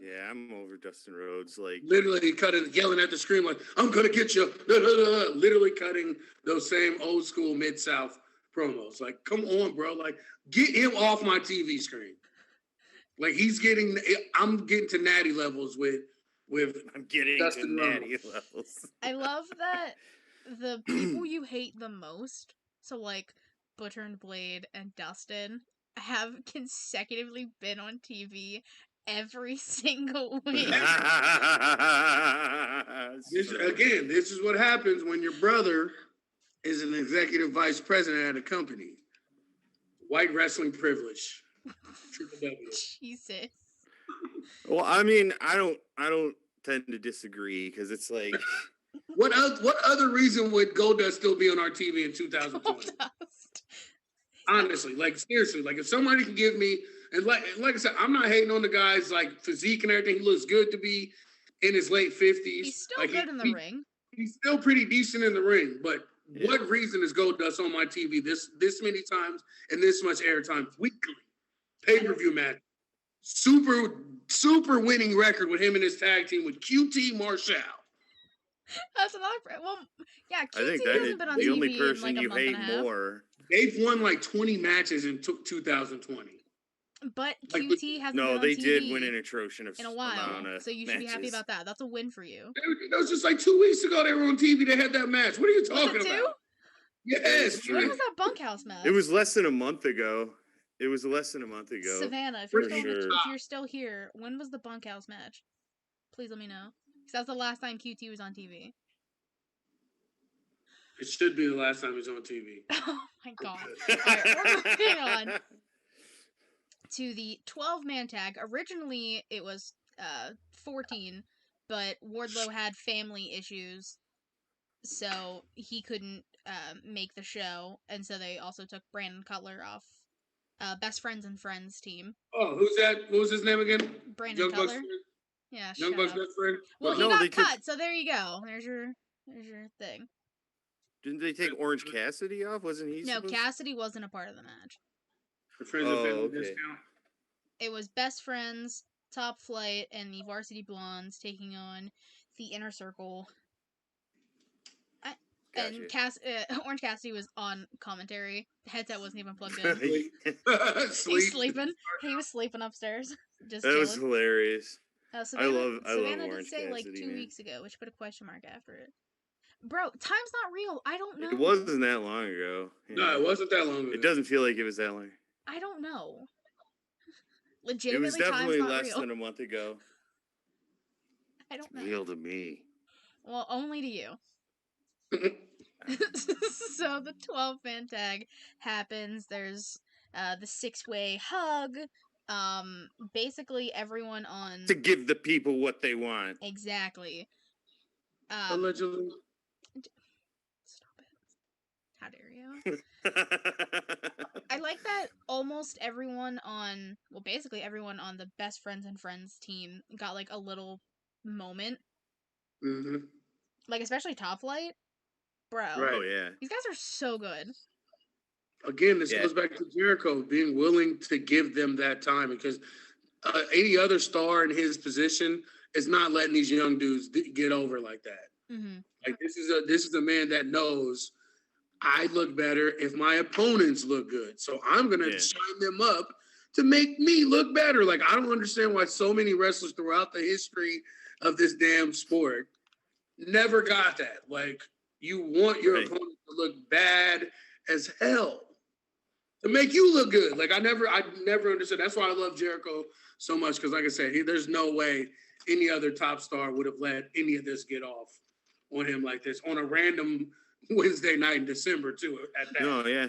Yeah, I'm over Dustin Rhodes. Like,
literally yelling at the screen like, "I'm gonna get you!" Literally cutting those same old school Mid-South promos. Like, come on, bro! Like, get him off my TV screen. Like, I'm getting to natty levels with.
I'm getting Dustin to natty levels.
I love that the people you hate the most, so like Butcher and Blade and Dustin, have consecutively been on TV every single week.
This is what happens when your brother is an executive vice president at a company. White wrestling privilege. Triple W.
Jesus.
Well, I mean, I don't tend to disagree because it's like,
what other reason would Goldust still be on our TV in 2020? Honestly, like seriously, like if somebody can give me. And like I said, I'm not hating on the guy's like physique and everything. He looks good to be in his late 50s.
He's still good in the ring.
He's still pretty decent in the ring. But what reason is Goldust on my TV this many times and this much airtime weekly? Pay-per-view match. Super winning record with him and his tag team with QT Marshall.
That's another. Well, yeah, QT
I think
hasn't been on
the
TV
only person
in like
you hate more.
They've won like 20 matches in 2020
But QT hasn't been on
they
TV
did win an atrocious
in a while,
amount
so you should
matches.
be happy about that. That's a win for you.
That was just like 2 weeks ago they were on TV. They had that match. What are you talking
was it
about? Yes.
When was that bunkhouse match?
It was less than a month ago.
Savannah, if you're still here, when was the bunkhouse match? Please let me know. Because that's the last time QT was on TV.
It should be the last time he was on TV.
Oh my god. Alright, we're moving on to the 12-man tag. Originally, it was 14, but Wardlow had family issues, so he couldn't make the show, and so they also took Brandon Cutler off Best Friends and Friends team.
Oh, who's that? What was his name again?
Brandon
Young
Cutler.
Bucks
Yeah,
Young Bucks best friend.
Well, he got cut, so there you go. There's your thing.
Didn't they take Orange Cassidy off? Wasn't he?
No, Cassidy wasn't a part of the match.
The Friends and Family discount.
It was Best Friends, Top Flight, and the Varsity Blondes taking on the Inner Circle.
Gotcha.
And Orange Cassidy was on commentary. The headset wasn't even plugged in.
He's
sleeping. He was sleeping upstairs. Just
that was hilarious.
Savannah
I love
did
Orange
say
Cassidy,
like 2
man.
weeks ago, which put a question mark after it. Bro, time's not real. I don't know.
It wasn't that long ago.
Yeah. No, it wasn't that long ago.
It doesn't feel like it was that long.
I don't know.
Legitimately, it was definitely less than a month ago.
I don't know.
Real to me.
Well, only to you. So the 12-man tag happens. There's the 6-way hug. Basically everyone on
to give the people what they want.
Exactly.
Allegedly.
Stop it. How dare you? I like that almost everyone on, well, basically everyone on the Best Friends and Friends team got like a little moment.
Mm-hmm.
Like especially Top Flight. Bro.
Right. Oh yeah.
These guys are so good.
Again, this goes back to Jericho being willing to give them that time, because any other star in his position is not letting these young dudes get over like that.
Mm-hmm.
Like this is a man that knows I look better if my opponents look good, so I'm gonna shine them up to make me look better. Like I don't understand why so many wrestlers throughout the history of this damn sport never got that. Like you want your opponent to look bad as hell to make you look good. Like I never understood. That's why I love Jericho so much, because like I said, there's no way any other top star would have let any of this get off on him like this on a random Wednesday night in December too. At that.
No, yeah.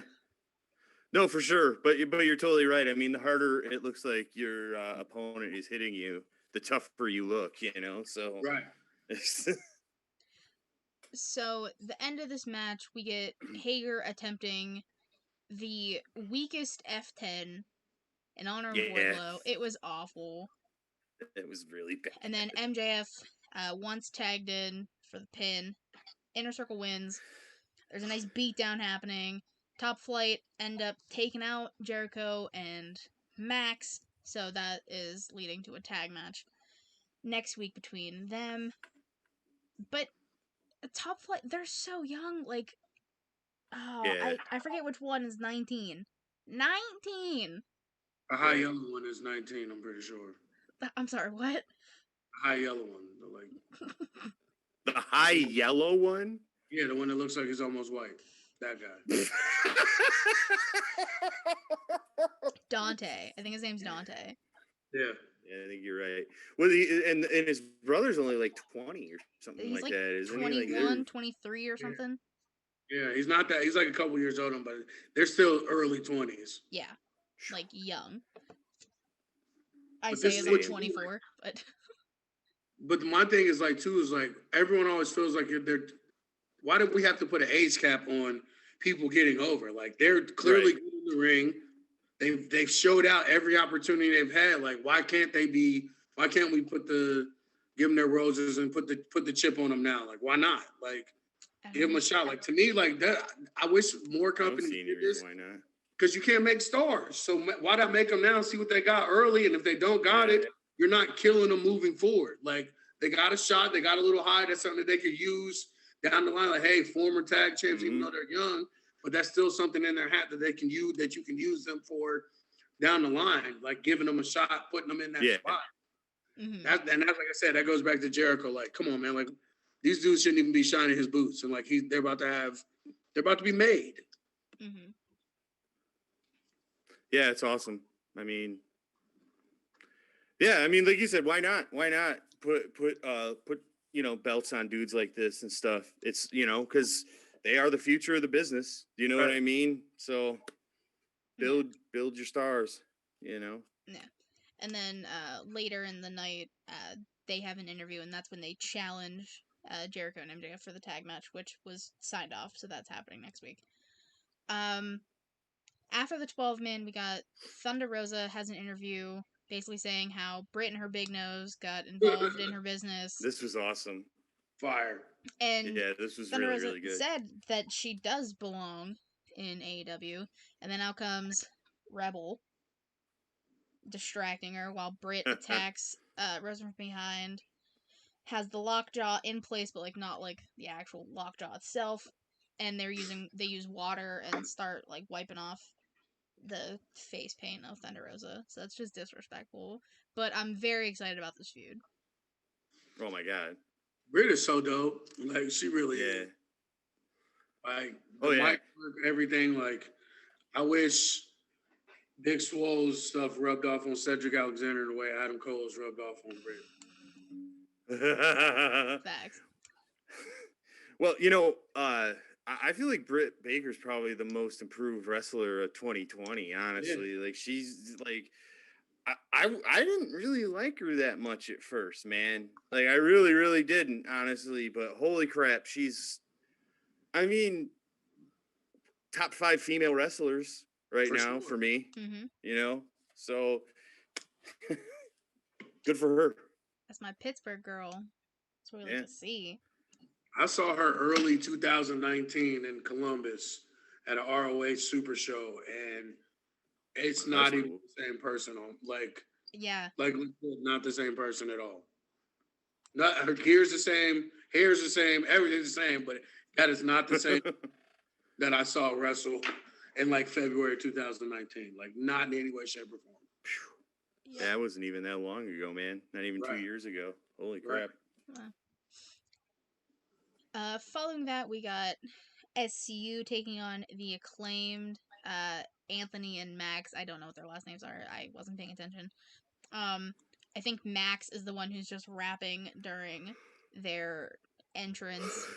No, for sure. But you're totally right. I mean, the harder it looks like your opponent is hitting you, the tougher you look, you know? So
right.
So the end of this match, we get Hager attempting the weakest F10 in honor of Wardlow. It was awful.
It was really bad.
And then MJF once tagged in for the pin. Inner Circle wins. There's a nice beatdown happening. Top Flight end up taking out Jericho and Max, so that is leading to a tag match next week between them. But Top Flight, they're so young. Like, I forget which one is 19. 19!
A high yellow one is 19, I'm pretty sure.
I'm sorry, what?
A high yellow one. Like
the high yellow one?
Yeah, the one that looks like he's almost white. That guy.
Dante. I think his name's Dante.
Yeah.
Yeah, I think you're right. Well, and his brother's only like 20 or something
He's
like that, isn't
21,
he? Like
23 or something.
Yeah, he's not that. He's like a couple years older, but they're still early 20s.
Yeah, like young. I say as I'm 24, but.
But my thing is like too is like everyone always feels like they're. Why do we have to put an age cap on people getting over? Like they're clearly good in the ring. They've showed out every opportunity they've had. Like why can't we give them their roses and put the chip on them now? Like why not? Like give them a shot. Like to me, like that. I wish more companies did this. Why not? Because you can't make stars. So why not make them now? See what they got early, and if they don't got it, you're not killing them moving forward. Like they got a shot, they got a little high. That's something that they could use down the line. Like hey, former tag champs, even though they're young. But that's still something in their hat that they can use, that you can use them for down the line, like giving them a shot, putting them in that spot. Mm-hmm. And that's like I said, that goes back to Jericho. Like, come on, man. Like these dudes shouldn't even be shining his boots, and like they're about to be made.
Mm-hmm.
Yeah, it's awesome. I mean, like you said, why not? Why not put belts on dudes like this and stuff? It's because they are the future of the business. Do you know what I mean? So build your stars, Yeah.
And then later in the night, they have an interview, and that's when they challenge Jericho and MJF for the tag match, which was signed off, so that's happening next week. After the 12-man, we got Thunder Rosa has an interview basically saying how Britt and her big nose got involved in her business.
This was awesome.
Fire.
And
this was
Thunder
really,
Rosa
really good.
said that she does belong in AEW, and then out comes Rebel, distracting her while Britt attacks Rosa from behind, has the lockjaw in place, but like not like the actual lockjaw itself, and they use water and start like wiping off the face paint of Thunder Rosa, so that's just disrespectful. But I'm very excited about this feud.
Oh my god,
Britt is so dope. Like she really is. Like the mic work, everything. Like I wish Big Swole's stuff rubbed off on Cedric Alexander the way Adam Cole's rubbed off on Britt.
Facts.
Well, I feel like Britt Baker's probably the most improved wrestler of 2020. Honestly, like she's like, I didn't really like her that much at first, man. Like I really, really didn't, honestly. But holy crap, I mean, top 5 female wrestlers right now for me.
Mm-hmm.
So good for her.
That's my Pittsburgh girl. That's what we like to see.
I saw her early 2019 in Columbus at an ROH Super Show, and it's not even the same person. Like not the same person at all. Not her gear's the same, hair's the same, everything's the same, but that is not the same that I saw wrestle in like February 2019. Like not in any way, shape, or form.
Yeah, that wasn't even that long ago, man. Not even 2 years ago. Holy crap.
Following that, we got SCU taking on the Acclaimed, Anthony and Max. I don't know what their last names are. I wasn't paying attention. I think Max is the one who's just rapping during their entrance.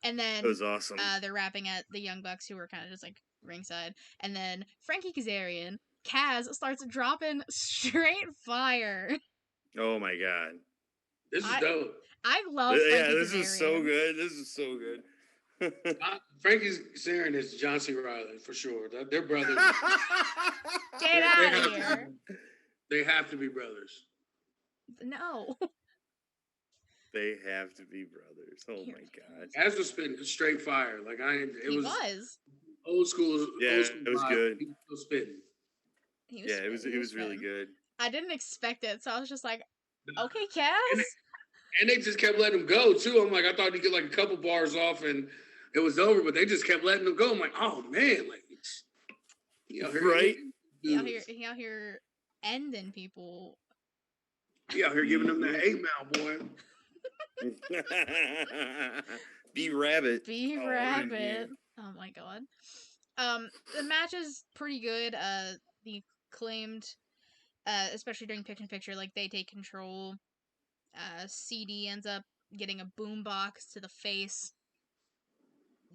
And then
it was awesome.
They're rapping at the Young Bucks, who were kind of just like ringside. And then Frankie Kazarian, Kaz, starts dropping straight fire.
Oh my god.
This is dope.
I love Frankie Kazarian.
This is so good. This is so good.
Frankie Kazarian is John C. Reilly for sure. They're brothers.
Get out of here.
They have to be brothers.
No.
They have to be brothers. Oh my god.
As was spitting straight fire. Like
he was
old school.
Yeah,
old school
it was
vibe.
good.
He was still spitting.
It was really good.
I didn't expect it, so I was just like, okay, Kaz.
And they just kept letting him go too. I'm like, I thought he'd get like a couple bars off and it was over, but they just kept letting him go. I'm like, oh man, like,
right?
He out here ending people.
He out here giving them that 8 mile, boy.
Be rabbit.
Be rabbit. Oh my god. The match is pretty good. The Acclaimed, especially during picture-in-picture, like they take control. CD ends up getting a boombox to the face,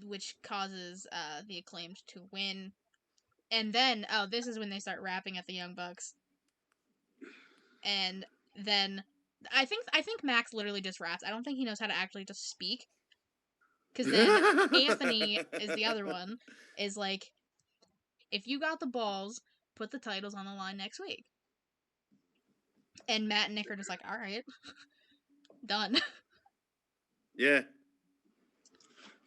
which causes the Acclaimed to win. And then, this is when they start rapping at the Young Bucks. And then, I think Max literally just raps. I don't think he knows how to actually just speak. Because then Anthony is the other one, is like, if you got the balls, put the titles on the line next week. And Matt and Nick are just like, all right, done.
Yeah.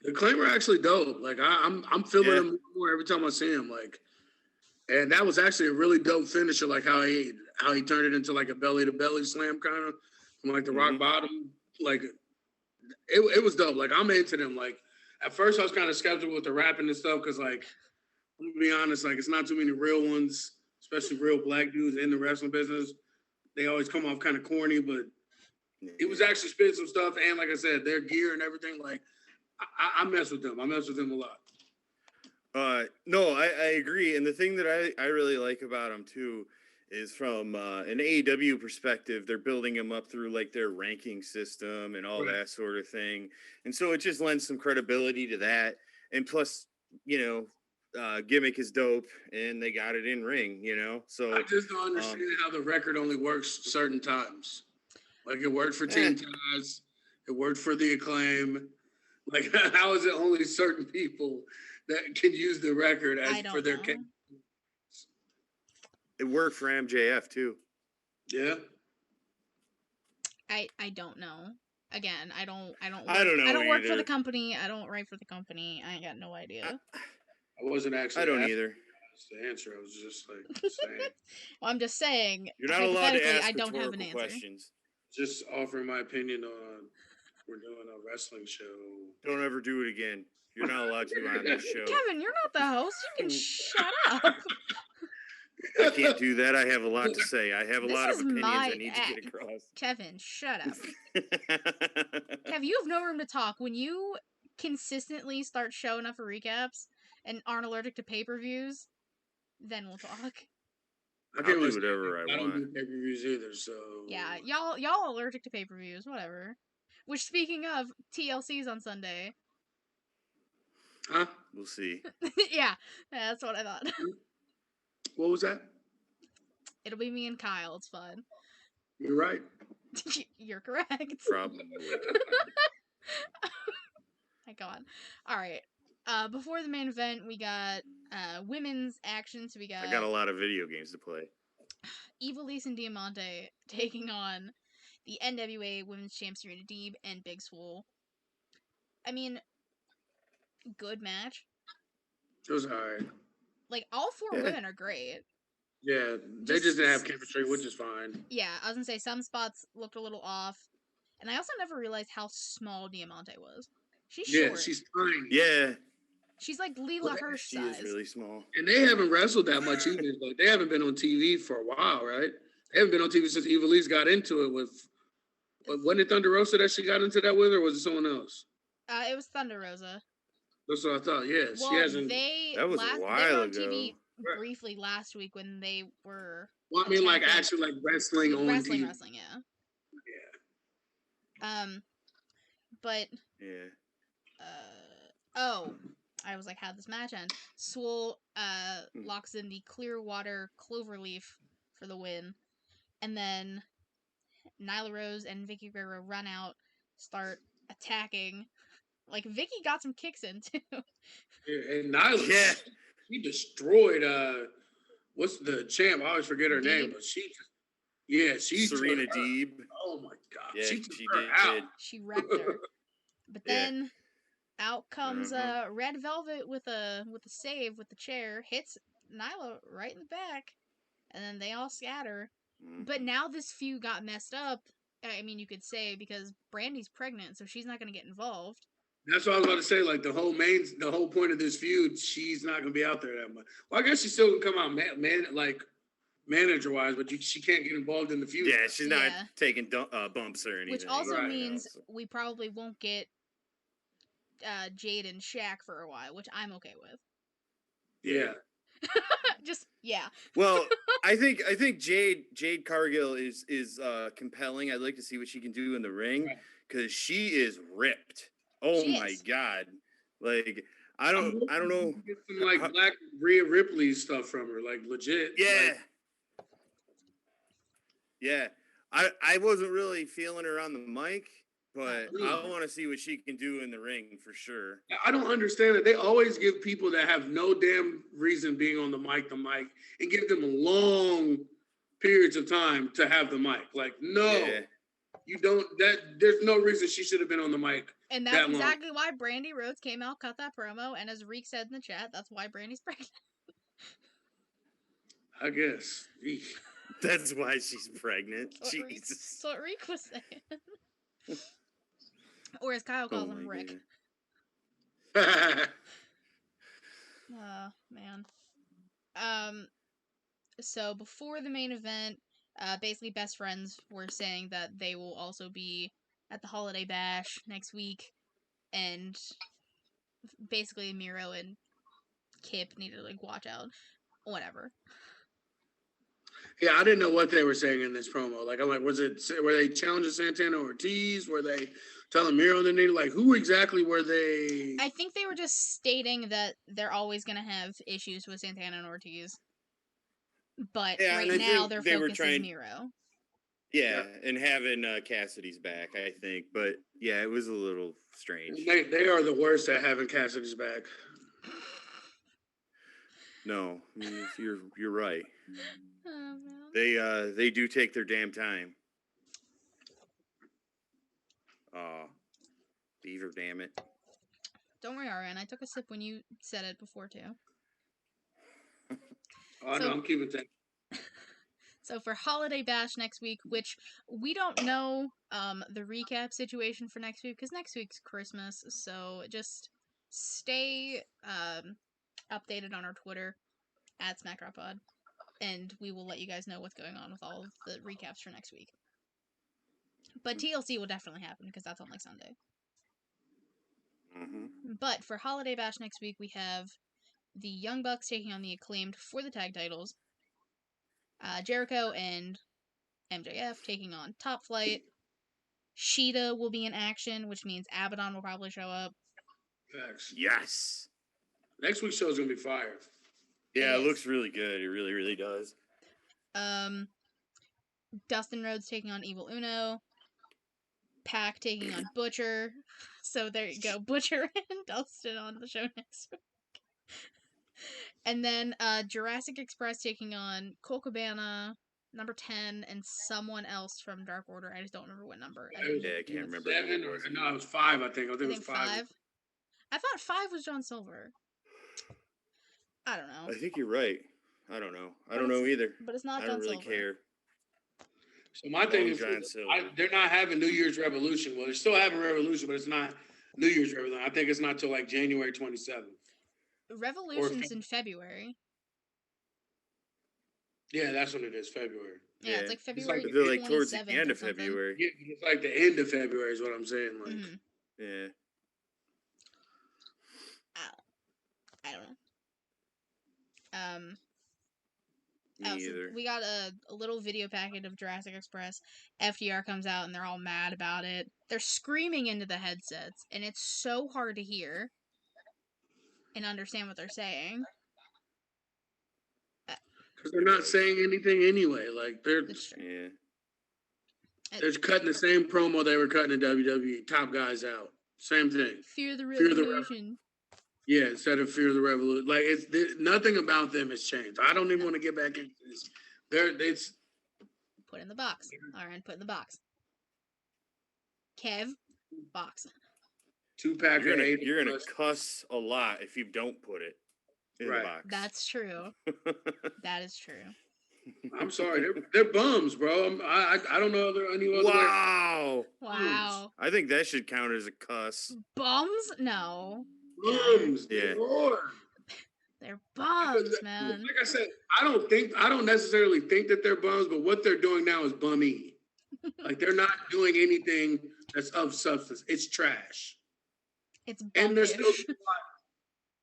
The Acclaimed are actually dope. Like I'm feeling them more every time I see him. Like, and that was actually a really dope finisher. Like how he turned it into like a belly to belly slam kind of from like the rock bottom. Like it was dope. Like I'm into them. Like at first I was kind of skeptical with the rapping and stuff because like I'm gonna be honest, like it's not too many real ones, especially real black dudes in the wrestling business. They always come off kind of corny, but it was actually spitting some stuff. And like I said, their gear and everything, like I mess with them. I mess with them a lot.
No, I agree. And the thing that I really like about them too is from an AEW perspective, they're building them up through like their ranking system and all that sort of thing. And so it just lends some credibility to that. And plus, gimmick is dope and they got it in ring, so
I just don't understand how the record only works certain times. Like it worked for Team Taz, it worked for the Acclaim. Like how is it only certain people that can use the record as for their case?
It worked for MJF too.
Yeah.
I don't know. Again, I don't know.
I don't
work for the company. I don't write for the company. I ain't got no idea.
I wasn't actually.
I don't either.
That's the answer. I was just like saying.
Well, I'm just saying.
You're not allowed to ask
I don't have an answer.
questions.
Just offering my opinion on we're doing a wrestling show.
Don't ever do it again. You're not allowed to on this show.
Kevin, you're not the host. You can shut up.
I can't do that. I have a lot to say. I have a lot of opinions I need to get across.
Kevin, shut up. Kev, you have no room to talk. When you consistently start showing up for recaps and aren't allergic to pay-per-views, then we'll talk.
I'll do whatever I
don't
want.
do pay-per-views either, so
Yeah, y'all allergic to pay-per-views, whatever. Which, speaking of, TLC's on Sunday.
Huh?
We'll see.
Yeah, that's what I thought.
What was that?
It'll be me and Kyle. It's fun.
You're right.
You're correct.
Probably.
My God. All right. Before the main event, we got women's action. So we got
I got a lot of video games to play.
Ivelisse and Diamante taking on the NWA Women's Champ Serena Deeb and Big Swole. I mean, good match.
It was alright.
Like, all four women are great.
Yeah, they just didn't have chemistry, which is fine.
Yeah, I was gonna say some spots looked a little off, and I also never realized how small Diamante was. She's short.
Yeah, she's tiny.
Yeah.
She's like Leela Hirsch
She
size.
is really small.
And they haven't wrestled that much either. Like, they haven't been on TV for a while, right? They haven't been on TV since Ivelisse got into it with. Wasn't it Thunder Rosa that she got into that with, or was it someone else?
It was Thunder Rosa.
That's what I thought. Yeah,
Well,
she hasn't.
That was a while
they were on
ago.
TV briefly last week when they were.
Well, I mean, like
attacking-
actually, like wrestling on TV.
Wrestling, yeah. But
Yeah.
I was like, how'd this match end? Swole locks in the Clearwater Cloverleaf for the win, and then Nyla Rose and Vicky Guerrero run out, start attacking. Like, Vicky got some kicks in too.
Yeah, and Nyla, she destroyed. What's the champ? I always forget her name, but she
Serena Deeb.
Oh my God,
Yeah,
she took
she
her out.
She wrecked her. But then out comes Red Velvet with a save with the chair, hits Nyla right in the back, and then they all scatter. But now this feud got messed up. I mean, you could say, because Brandy's pregnant, so she's not going to get involved.
That's what I was about to say. Like the whole point of this feud, she's not going to be out there that much. Well, I guess she still can come out manager wise, but she can't get involved in the feud.
Yeah, she's not taking bumps or anything.
Which also means we probably won't get Jade and Shaq for a while, which I'm okay with.
Yeah.
Well, I think Jade Cargill is compelling. I'd like to see what she can do in the ring because she is ripped. Oh my God! Like I don't know.
Get some like Black Rhea Ripley stuff from her, like legit.
Yeah. Yeah. I wasn't really feeling her on the mic, but I want to see what she can do in the ring for sure.
I don't understand it. They always give people that have no damn reason being on the mic, and give them long periods of time to have the mic. Like, no, you don't. There's no reason she should have been on the mic.
And that's exactly why Brandy Rhodes came out, cut that promo, and as Reek said in the chat, that's why Brandy's pregnant.
I guess.
That's why she's pregnant. Jesus.
That's what Reek was saying. Or as Kyle calls him, Rick. Man. So before the main event, basically Best Friends were saying that they will also be at the Holiday Bash next week, and basically Miro and Kip need to like watch out. Whatever.
Yeah, I didn't know what they were saying in this promo. Like, I'm like, were they challenging Santana Ortiz? Were they telling Miro they need, like, who exactly were they?
I think they were just stating that they're always going to have issues with Santana and Ortiz. But right now their focus is Miro.
Yeah, and having Cassidy's back, I think. But yeah, it was a little strange.
They are the worst at having Cassidy's back.
No, I mean, you're right.
Oh, man.
They do take their damn time. Beaver, damn it.
Don't worry, Ariane. I took a sip when you said it before too.
No, I'm keeping that.
So for Holiday Bash next week, which we don't know the recap situation for next week because next week's Christmas, so just stay updated on our Twitter at SmackDropPod, and we will let you guys know what's going on with all of the recaps for next week. But TLC will definitely happen because that's on like Sunday. But for Holiday Bash next week, we have the Young Bucks taking on the Acclaimed for the tag titles. Jericho and MJF taking on Top Flight. Sheeta will be in action, which means Abaddon will probably show up.
Facts.
Yes.
Next week's show is gonna be fire.
Yeah, it looks really good. It really, really does.
Dustin Rhodes taking on Evil Uno. Pac taking on Butcher. So there you go. Butcher and Dustin on the show next week. And then Jurassic Express taking on Cole Cabana, number 10, and someone else from Dark Order. I just don't remember what number.
I can't remember.
7 or no, it was 5. I think it was 5.
I thought 5 was John Silver. I don't know.
I think you're right. I don't know. I don't know either.
But it's not
I
John
don't really
Silver.
care.
So my thing is, they're not having New Year's Revolution. Well, they're still having Revolution, but it's not New Year's Revolution. I think it's not till like January 27th.
Revolution's in February.
Yeah, that's when it is, February.
Yeah, it's like February.
They're like towards the end of February.
Yeah, it's like the end of February is what I'm saying. Like,
yeah.
I don't know.
Me either.
We got a little video packet of Jurassic Express. FDR comes out and they're all mad about it. They're screaming into the headsets, and it's so hard to hear and understand what they're saying.
Because they're not saying anything anyway. Like, they're cutting the same promo they were cutting in WWE. Top guys out. Same thing.
Fear the Revolution.
Yeah, instead of Fear the Revolution. Like, nothing about them has changed. I don't even want to get back into this. It's
put in the box. All right, put in the box. Kev, box.
2-pack.
You're gonna cuss a lot if you don't put it in the box.
That's true. That is true.
I'm sorry, they're bums, bro. I don't know any other.
Wow.
I think that should count as a cuss.
Bums? No.
Bums.
Yeah.
Lord.
They're bums, man.
Like I said, I don't necessarily think that they're bums, but what they're doing now is bummy. Like, they're not doing anything that's of substance. It's trash.
It's bummish.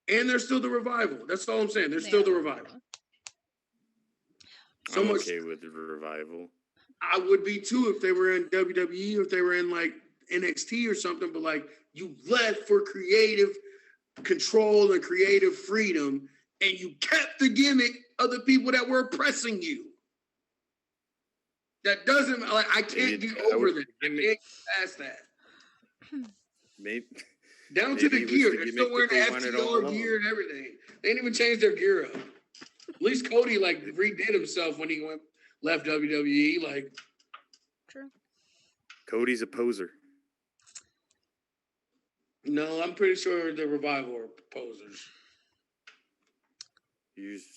And they're still the revival. That's all I'm saying. They're still the revival.
I'm okay with the revival.
I would be too if they were in WWE or if they were in like NXT or something, but like, you left for creative control and creative freedom, and you kept the gimmick of the people that were oppressing you. That doesn't, like, I can't get over that. I can't get past that.
Maybe
down to the gear. They're still wearing the FTR gear and everything. They didn't even change their gear up. At least Cody like redid himself when he left WWE. Like,
true.
Cody's a poser.
No, I'm pretty sure the Revival are posers.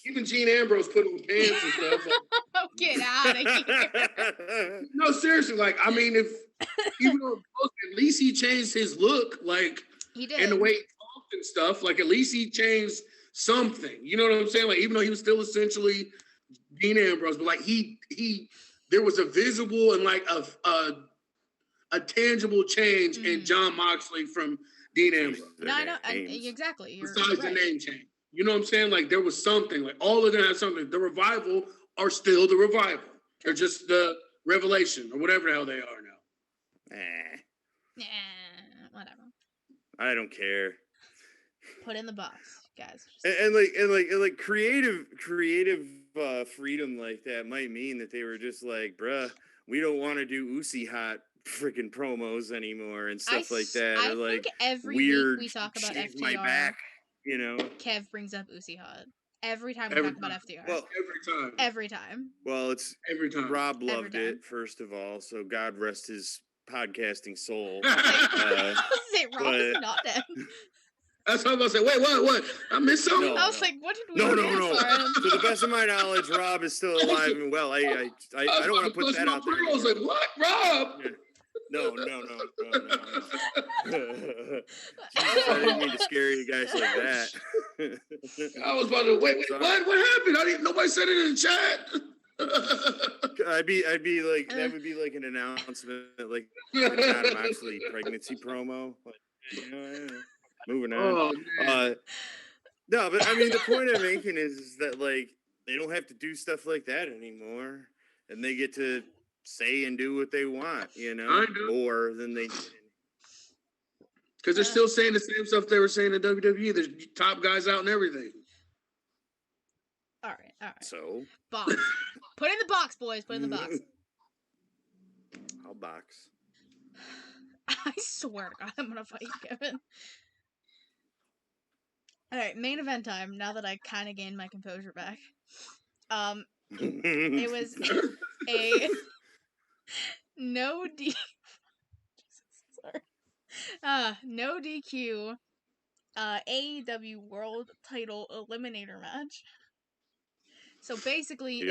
Even Gene Ambrose put on pants and stuff. Like,
get out of here.
No, seriously. Like, I mean, if even though at least he changed his look, like,
he did,
and the way he talked and stuff. Like, at least he changed something. You know what I'm saying? Like, even though he was still essentially Dean Ambrose, but like there was a visible and like a tangible change in John Moxley from Dean Ambrose.
No, I know exactly.
Besides the name change, you know what I'm saying? Like, there was something. Like, all of them have something. The Revival are still the Revival. They're just the Revelation or whatever the hell they are now.
Whatever.
I don't care.
Put in the box, guys.
And creative freedom like that might mean that they were just like, bruh, we don't want to do Uzi hot freaking promos anymore and stuff like that.
I
or
think
like
every
weird
week we talk about FTR,
my back, you know.
Kev brings up Uzi hot. Every time we talk about FTR.
Well,
every time.
Well, it's
every time.
Rob loved it, first of all, so God rest his podcasting soul.
Rob is not dead.
That's what I'm going to say. Wait, what? I missed something?
I was like, what did we
No.
miss?
To the best of my knowledge, Rob is still alive and well. I don't want to put that out there.
I was like, what, Rob?
No. I didn't mean to scare you guys like that.
I was about to wait. What happened? Nobody said it in the chat.
I'd be like, that would be like an announcement, like not an actually pregnancy promo. Like, you know, moving on.
Oh, man.
No, but I mean, the point I'm making is that, like, they don't have to do stuff like that anymore, and they get to say and do what they want, more than they did.
Because they're still saying the same stuff they were saying in WWE. There's top guys out and everything.
All right.
So,
Box. Put it in the box, boys. Put it in the box.
I'll box.
I swear to God, I'm gonna fight you, Kevin. All right, main event time. Now that I kind of gained my composure back, it was a no no DQ AEW World Title Eliminator match. So basically,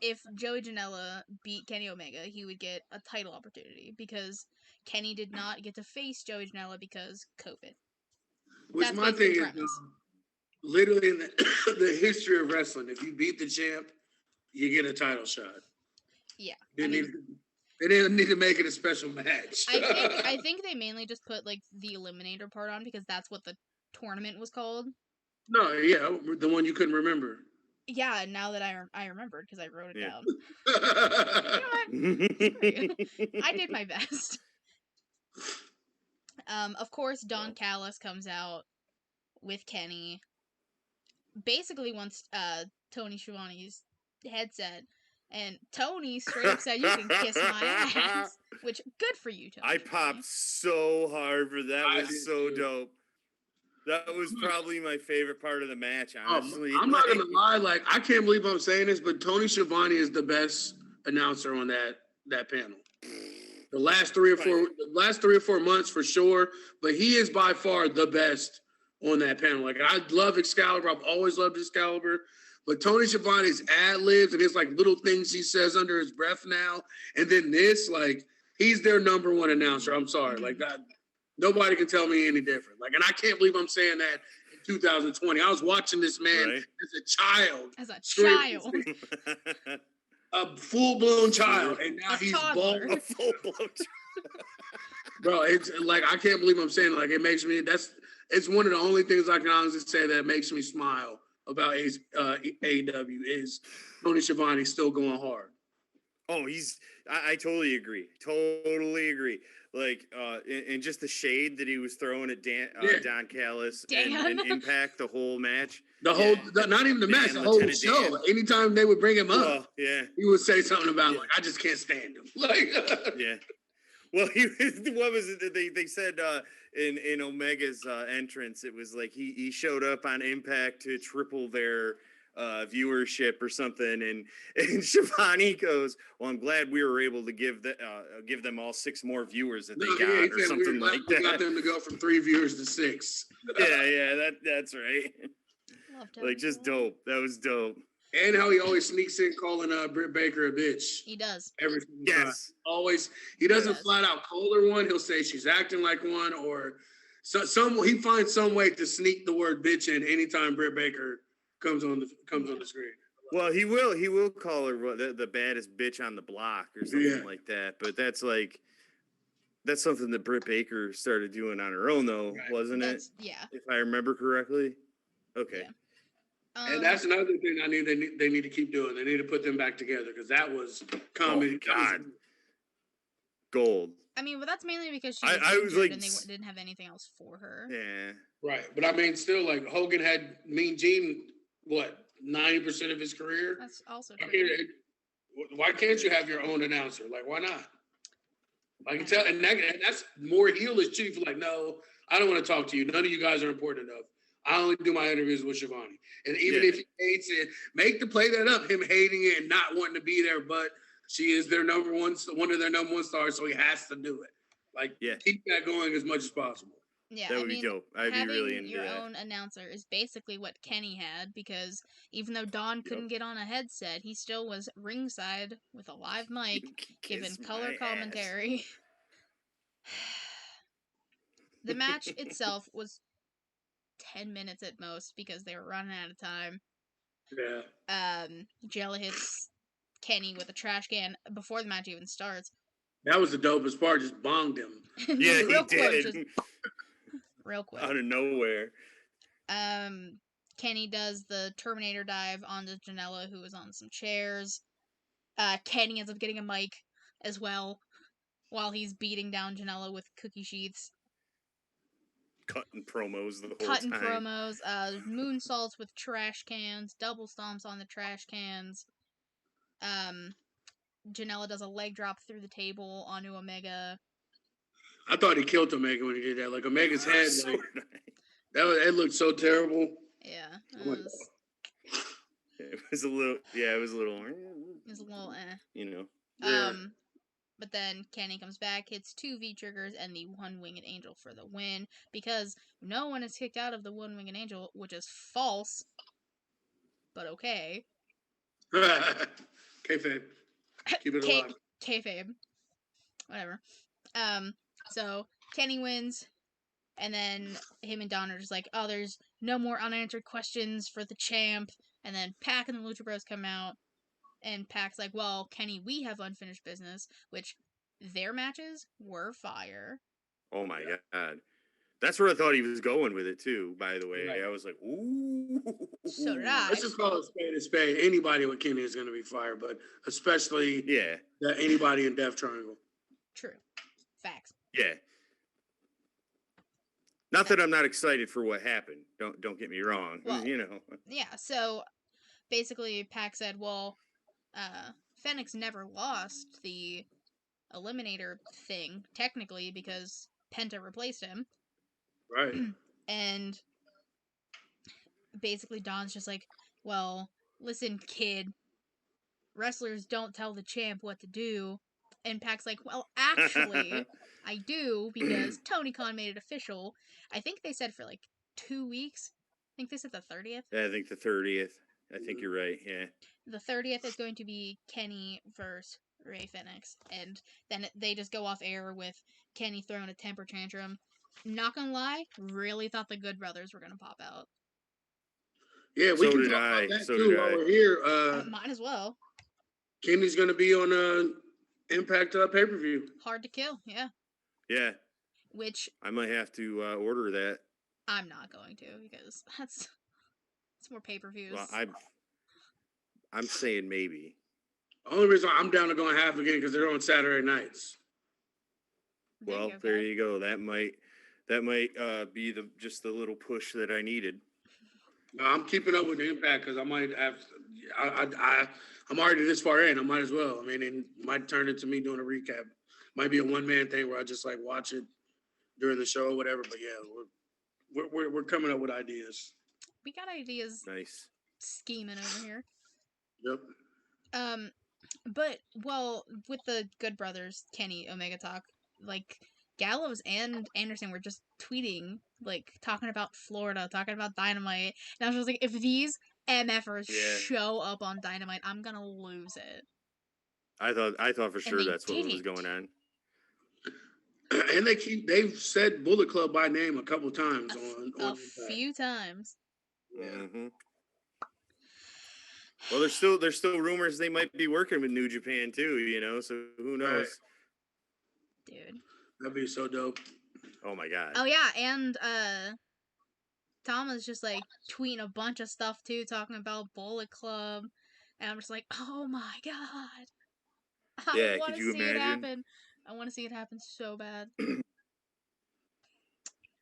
if Joey Janela beat Kenny Omega, he would get a title opportunity because Kenny did not get to face Joey Janela because COVID.
Which
That's
my thing
basically the
is,
premise.
literally in the history of wrestling, if you beat the champ, you get a title shot.
Yeah.
They didn't need to make it a special match.
I think they mainly just put like the eliminator part on because that's what the tournament was called.
No, yeah, the one you couldn't remember.
Yeah, now that I remembered because I wrote it down.
You know
what? I did my best. Of course, Don Callis comes out with Kenny. Basically wants Tony Schiavone's headset, and Tony straight up said, "You can kiss my ass," which good for you, Tony.
I popped so hard for that. It was so dope. That was probably my favorite part of the match, honestly.
I'm not gonna lie, like I can't believe I'm saying this, but Tony Schiavone is the best announcer on that panel. The last 3 or 4 months for sure, but he is by far the best on that panel. Like I love Excalibur, I've always loved Excalibur, but Tony Schiavone's ad libs and his like little things he says under his breath now, and then this, like he's their number one announcer. I'm sorry, like that. Nobody can tell me any different. Like, and I can't believe I'm saying that in 2020. I was watching this man as a child. A full-blown child. And now he's bald.
A full-blown child.
Bro, it's like, I can't believe I'm saying it. Like, it makes me, it's one of the only things I can honestly say that makes me smile about AEW is Tony Schiavone still going hard.
Oh, I totally agree. Totally agree. Like, and just the shade that he was throwing at Don Callis and Impact the whole match.
Not even the match, the whole show. Dan. Anytime they would bring him up, he would say something about like, I just can't stand him. Like,
yeah. Well, what was it? They said in Omega's entrance, it was like he showed up on Impact to triple their viewership or something, and Schiavone goes, "Well, I'm glad we were able to give them all 6 more viewers that they got, or something like that.
We got them to go from 3 viewers to 6.
yeah, that's right. Like just dope. That was dope.
And how he always sneaks in calling Britt Baker a bitch.
He does.
Every time. Always. He doesn't flat out call her one. He'll say she's acting like one, or he finds some way to sneak the word bitch in anytime Britt Baker comes on the screen.
Well, he will call her the baddest bitch on the block or something like that. But that's something that Britt Baker started doing on her own, though, wasn't it?
Yeah.
If I remember correctly. Okay.
Yeah.
And that's another thing they need to keep doing. They need to put them back together because that was comedy.
Oh, God. Gold.
I mean, but that's mainly because she was like, and they didn't have anything else for her.
Yeah.
Right. But I mean, still, like, Hogan had Mean Gene, 90% of his career?
That's also true.
Why can't you have your own announcer? Like, why not? I can tell, and that's more heelish too. Like, no, I don't want to talk to you. None of you guys are important enough. I only do my interviews with Schiavone. And even if he hates it, make the play that up, him hating it and not wanting to be there, but she is their one of their number one stars, so he has to do it. Like, keep that going as much as possible.
Yeah,
that would be dope. I'd be really into
your
that.
own announcer is basically what Kenny had, because even though Don couldn't get on a headset, he still was ringside with a live mic, giving color commentary. The match itself was 10 minutes at most because they were running out of time.
Yeah.
Jella hits Kenny with a trash can before the match even starts.
That was the dopest part. Just bonged him.
Yeah, he did.
real quick.
Out of nowhere.
Kenny does the Terminator dive onto Janela, who is on some chairs. Kenny ends up getting a mic as well while he's beating down Janela with cookie sheets.
Cutting promos the whole
Cutting
time.
promos. Moonsaults with trash cans. Double stomps on the trash cans. Janela does a leg drop through the table onto Omega.
I thought he killed Omega when he did that. Like Omega's head, like it looked so terrible.
Yeah,
it was a little. Yeah, it was a little. You know.
Yeah.
But then Kenny comes back, hits 2 V-triggers and the one-winged angel for the win, because no one is kicked out of the one-winged angel, which is false, but okay.
Kayfabe. Keep it alive.
Kayfabe. Whatever. So Kenny wins, and then him and Don are just like, oh, there's no more unanswered questions for the champ, and then Pac and the Lucha Bros come out, and Pac's like, well, Kenny, we have unfinished business, which their matches were fire.
Oh my God. That's where I thought he was going with it too, by the way.
Right.
I was like, ooh.
So did I.
Let's just call it spade a spade. Anybody with Kenny is going to be fired, but especially anybody in Death Triangle.
True. Facts.
Yeah. Not that I'm not excited for what happened. Don't get me wrong.
Well,
you know.
Yeah, so basically Pac said, well, Fenix never lost the Eliminator thing, technically, because Penta replaced him.
Right.
And basically Don's just like, well, listen, kid, wrestlers don't tell the champ what to do. And Pac's like, well, actually, I do, because Tony Khan made it official. I think they said for like 2 weeks. I think they said the 30th.
Yeah, I think the 30th. I think you're right, yeah.
The 30th is going to be Kenny versus Rey Fenix. And then they just go off air with Kenny throwing a temper tantrum. Not gonna lie, really thought the Good Brothers were gonna pop out.
Yeah, we can talk about that too while we're here.
Might as well.
Kenny's going to be on Impact pay-per-view.
Hard to Kill, yeah.
Yeah.
Which
I might have to order that.
I'm not going to, because it's more pay-per-views.
Well, I'm saying maybe.
The only reason I'm down to going half again because they're on Saturday nights.
Well, there you go. That might be just the little push that I needed.
No, I'm keeping up with the Impact because I might have. I'm already this far in. I might as well. I mean, it might turn into me doing a recap. Might be a one-man thing where I just like watch it during the show or whatever. But yeah, we're coming up with ideas.
We got ideas.
Nice.
Scheming over here.
Yep.
But well, with the Good Brothers, Kenny Omega talk, like Gallows and Anderson were just tweeting, like talking about Florida, talking about Dynamite, and I was just like, if these MFers show up on Dynamite, I'm gonna lose it.
I thought for sure that's what was going on.
And they've said Bullet Club by name a couple times on
a few times.
Yeah.
Mm-hmm. Well, there's still rumors they might be working with New Japan too, you know. So who knows?
Right. Dude,
that'd be so dope.
Oh my God.
Oh yeah, and Tom is just like tweeting a bunch of stuff too, talking about Bullet Club, and I'm just like, oh my God. I want to see it happen. I want to see it happen so bad.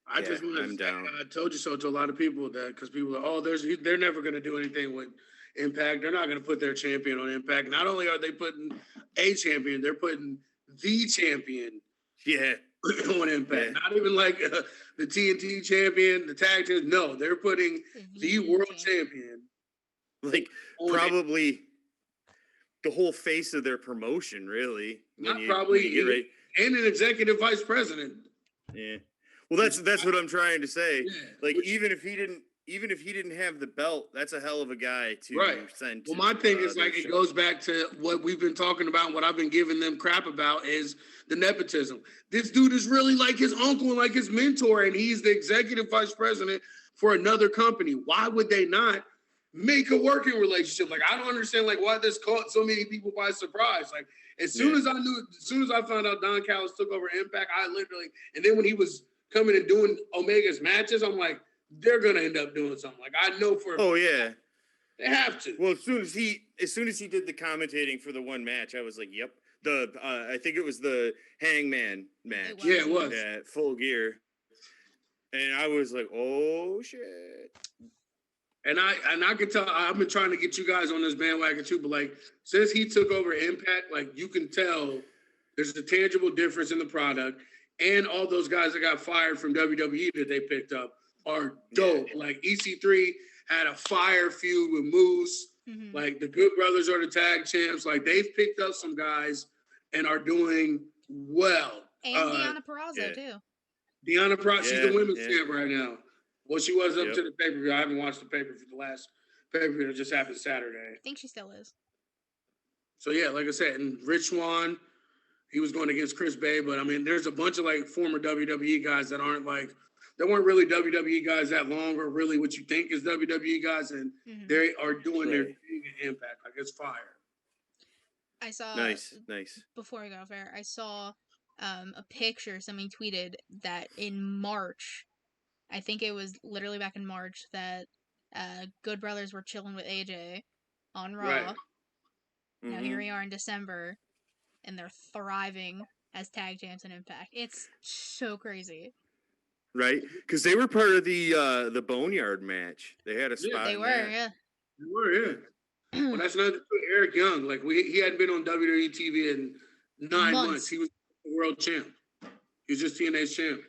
I just want to say, I told you so to a lot of people that because people are, they're never going to do anything with Impact. They're not going to put their champion on Impact. Not only are they putting a champion, they're putting the champion on Impact. Yeah. Not even like the TNT champion, the tag team. No, they're putting the world champion.
Like probably the whole face of their promotion, really.
And an executive vice president.
Yeah. Well, that's what I'm trying to say. Yeah. Like even if he didn't have the belt, that's a hell of a guy to send.
Well, my thing is like it goes back to what we've been talking about. What I've been giving them crap about is the nepotism. This dude is really like his uncle and like his mentor, and he's the executive vice president for another company. Why would they not make a working relationship? Like I don't understand like why this caught so many people by surprise. Like as soon as I found out Don Callis took over Impact, and then when he was coming and doing Omega's matches, I'm like, they're gonna end up doing something. Like I know for
yeah,
they have to.
Well, as soon as he did the commentating for the one match, I was like, yep. I think it was the Hangman match.
Yeah, it was
at Full Gear, and I was like, oh shit.
And I can tell I've been trying to get you guys on this bandwagon too, but like since he took over Impact, like you can tell there's a tangible difference in the product, and all those guys that got fired from WWE that they picked up are dope. Yeah. Like EC3 had a fire feud with Moose. Mm-hmm. Like the Good Brothers are the tag champs. Like they've picked up some guys and are doing well.
And Deonna Purrazzo too.
Deonna Purrazzo, she's the women's champ right now. Well, she was up to the pay-per-view. I haven't watched the pay-per-view for the last pay-per-view that just happened Saturday.
I think she still is.
So yeah, like I said, and Rich Swann, he was going against Chris Bay, but I mean, there's a bunch of like former WWE guys that aren't like, they weren't really WWE guys that long or really what you think is WWE guys, and they are doing their thing in Impact. Like it's fire.
I saw
nice.
Before I got off air, I saw a picture somebody tweeted that in March, I think it was literally back in March, that Good Brothers were chilling with AJ on Raw. Right. Now here we are in December, and they're thriving as tag champs in Impact. It's so crazy.
Right? Because they were part of the Boneyard match. They had a spot.
They were, yeah.
They were, yeah. Well, that's not Eric Young. Like he hadn't been on WWE TV in 9 months. He was the world champ. He was just TNA's champ.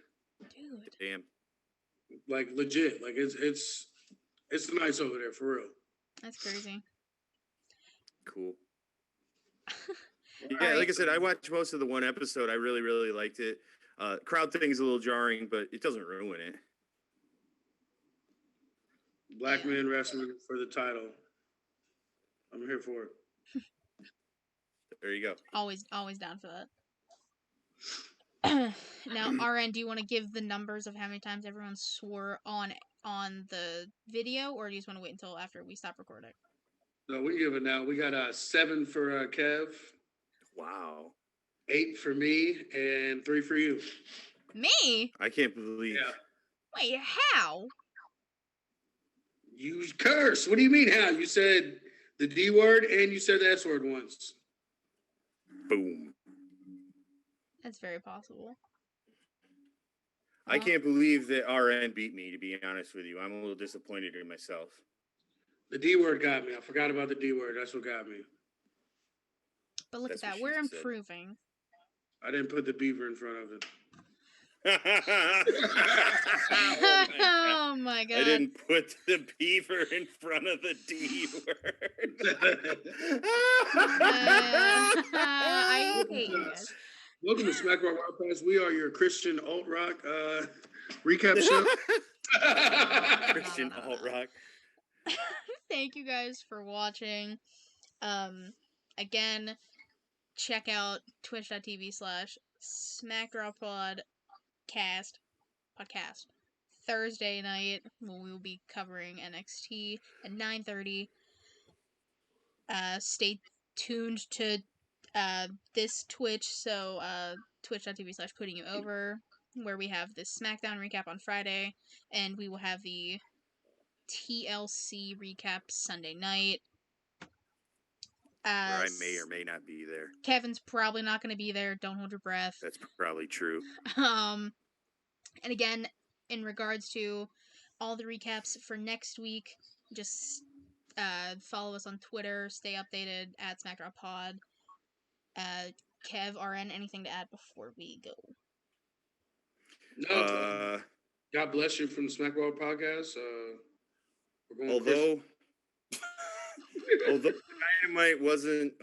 Dude.
Damn.
Like legit. Like it's nice over there for real.
That's crazy.
Cool. Yeah, like I said, I watched most of the one episode. I really, really liked it. Crowd thing's a little jarring, but it doesn't ruin it.
Black man wrestling for the title. I'm here for it.
There you go.
Always down for that. Now, RN, do you want to give the numbers of how many times everyone swore on the video, or do you just want to wait until after we stop recording?
No, we give it now. We got 7 for Kev.
Wow.
8 for me and 3 for you.
Me?
I can't believe.
Yeah.
Wait, how?
You curse. What do you mean how? You said the D word and you said the S word once.
Boom.
That's very possible.
I can't believe that RN beat me, to be honest with you. I'm a little disappointed in myself.
The D word got me. I forgot about the D word. That's what got me.
But look at that. We're improving.
I didn't put the beaver in front of it.
Oh my god.
I didn't put the beaver in front of the D word.
I hate you guys.
Welcome to Smack Rock Pass. We are your Christian alt rock recap show.
Christian alt rock.
Thank you guys for watching. Again, check out twitch.tv/SmackDrawPodcast podcast. Thursday night, we will be covering NXT at 9:30. Stay tuned to this Twitch, so twitch.tv/puttingyouover, where we have this SmackDown recap on Friday, and we will have the TLC recap Sunday night.
Where I may or may not be there.
Kevin's probably not going to be there. Don't hold your breath.
That's probably true.
And again, in regards to all the recaps for next week, just follow us on Twitter. Stay updated at SmackDrawPod. Kev, RN, anything to add before we go?
No. God bless you from the Smack Rock Podcast.
Although Dynamite wasn't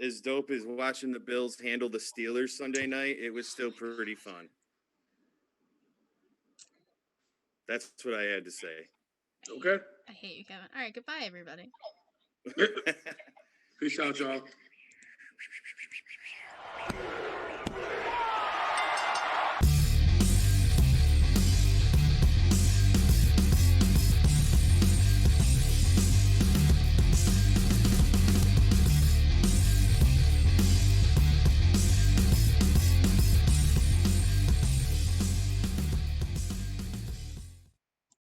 as dope as watching the Bills handle the Steelers Sunday night, it was still pretty fun. That's what I had to say.
Okay.
I hate you, Kevin. All right, goodbye, everybody.
Peace out, y'all.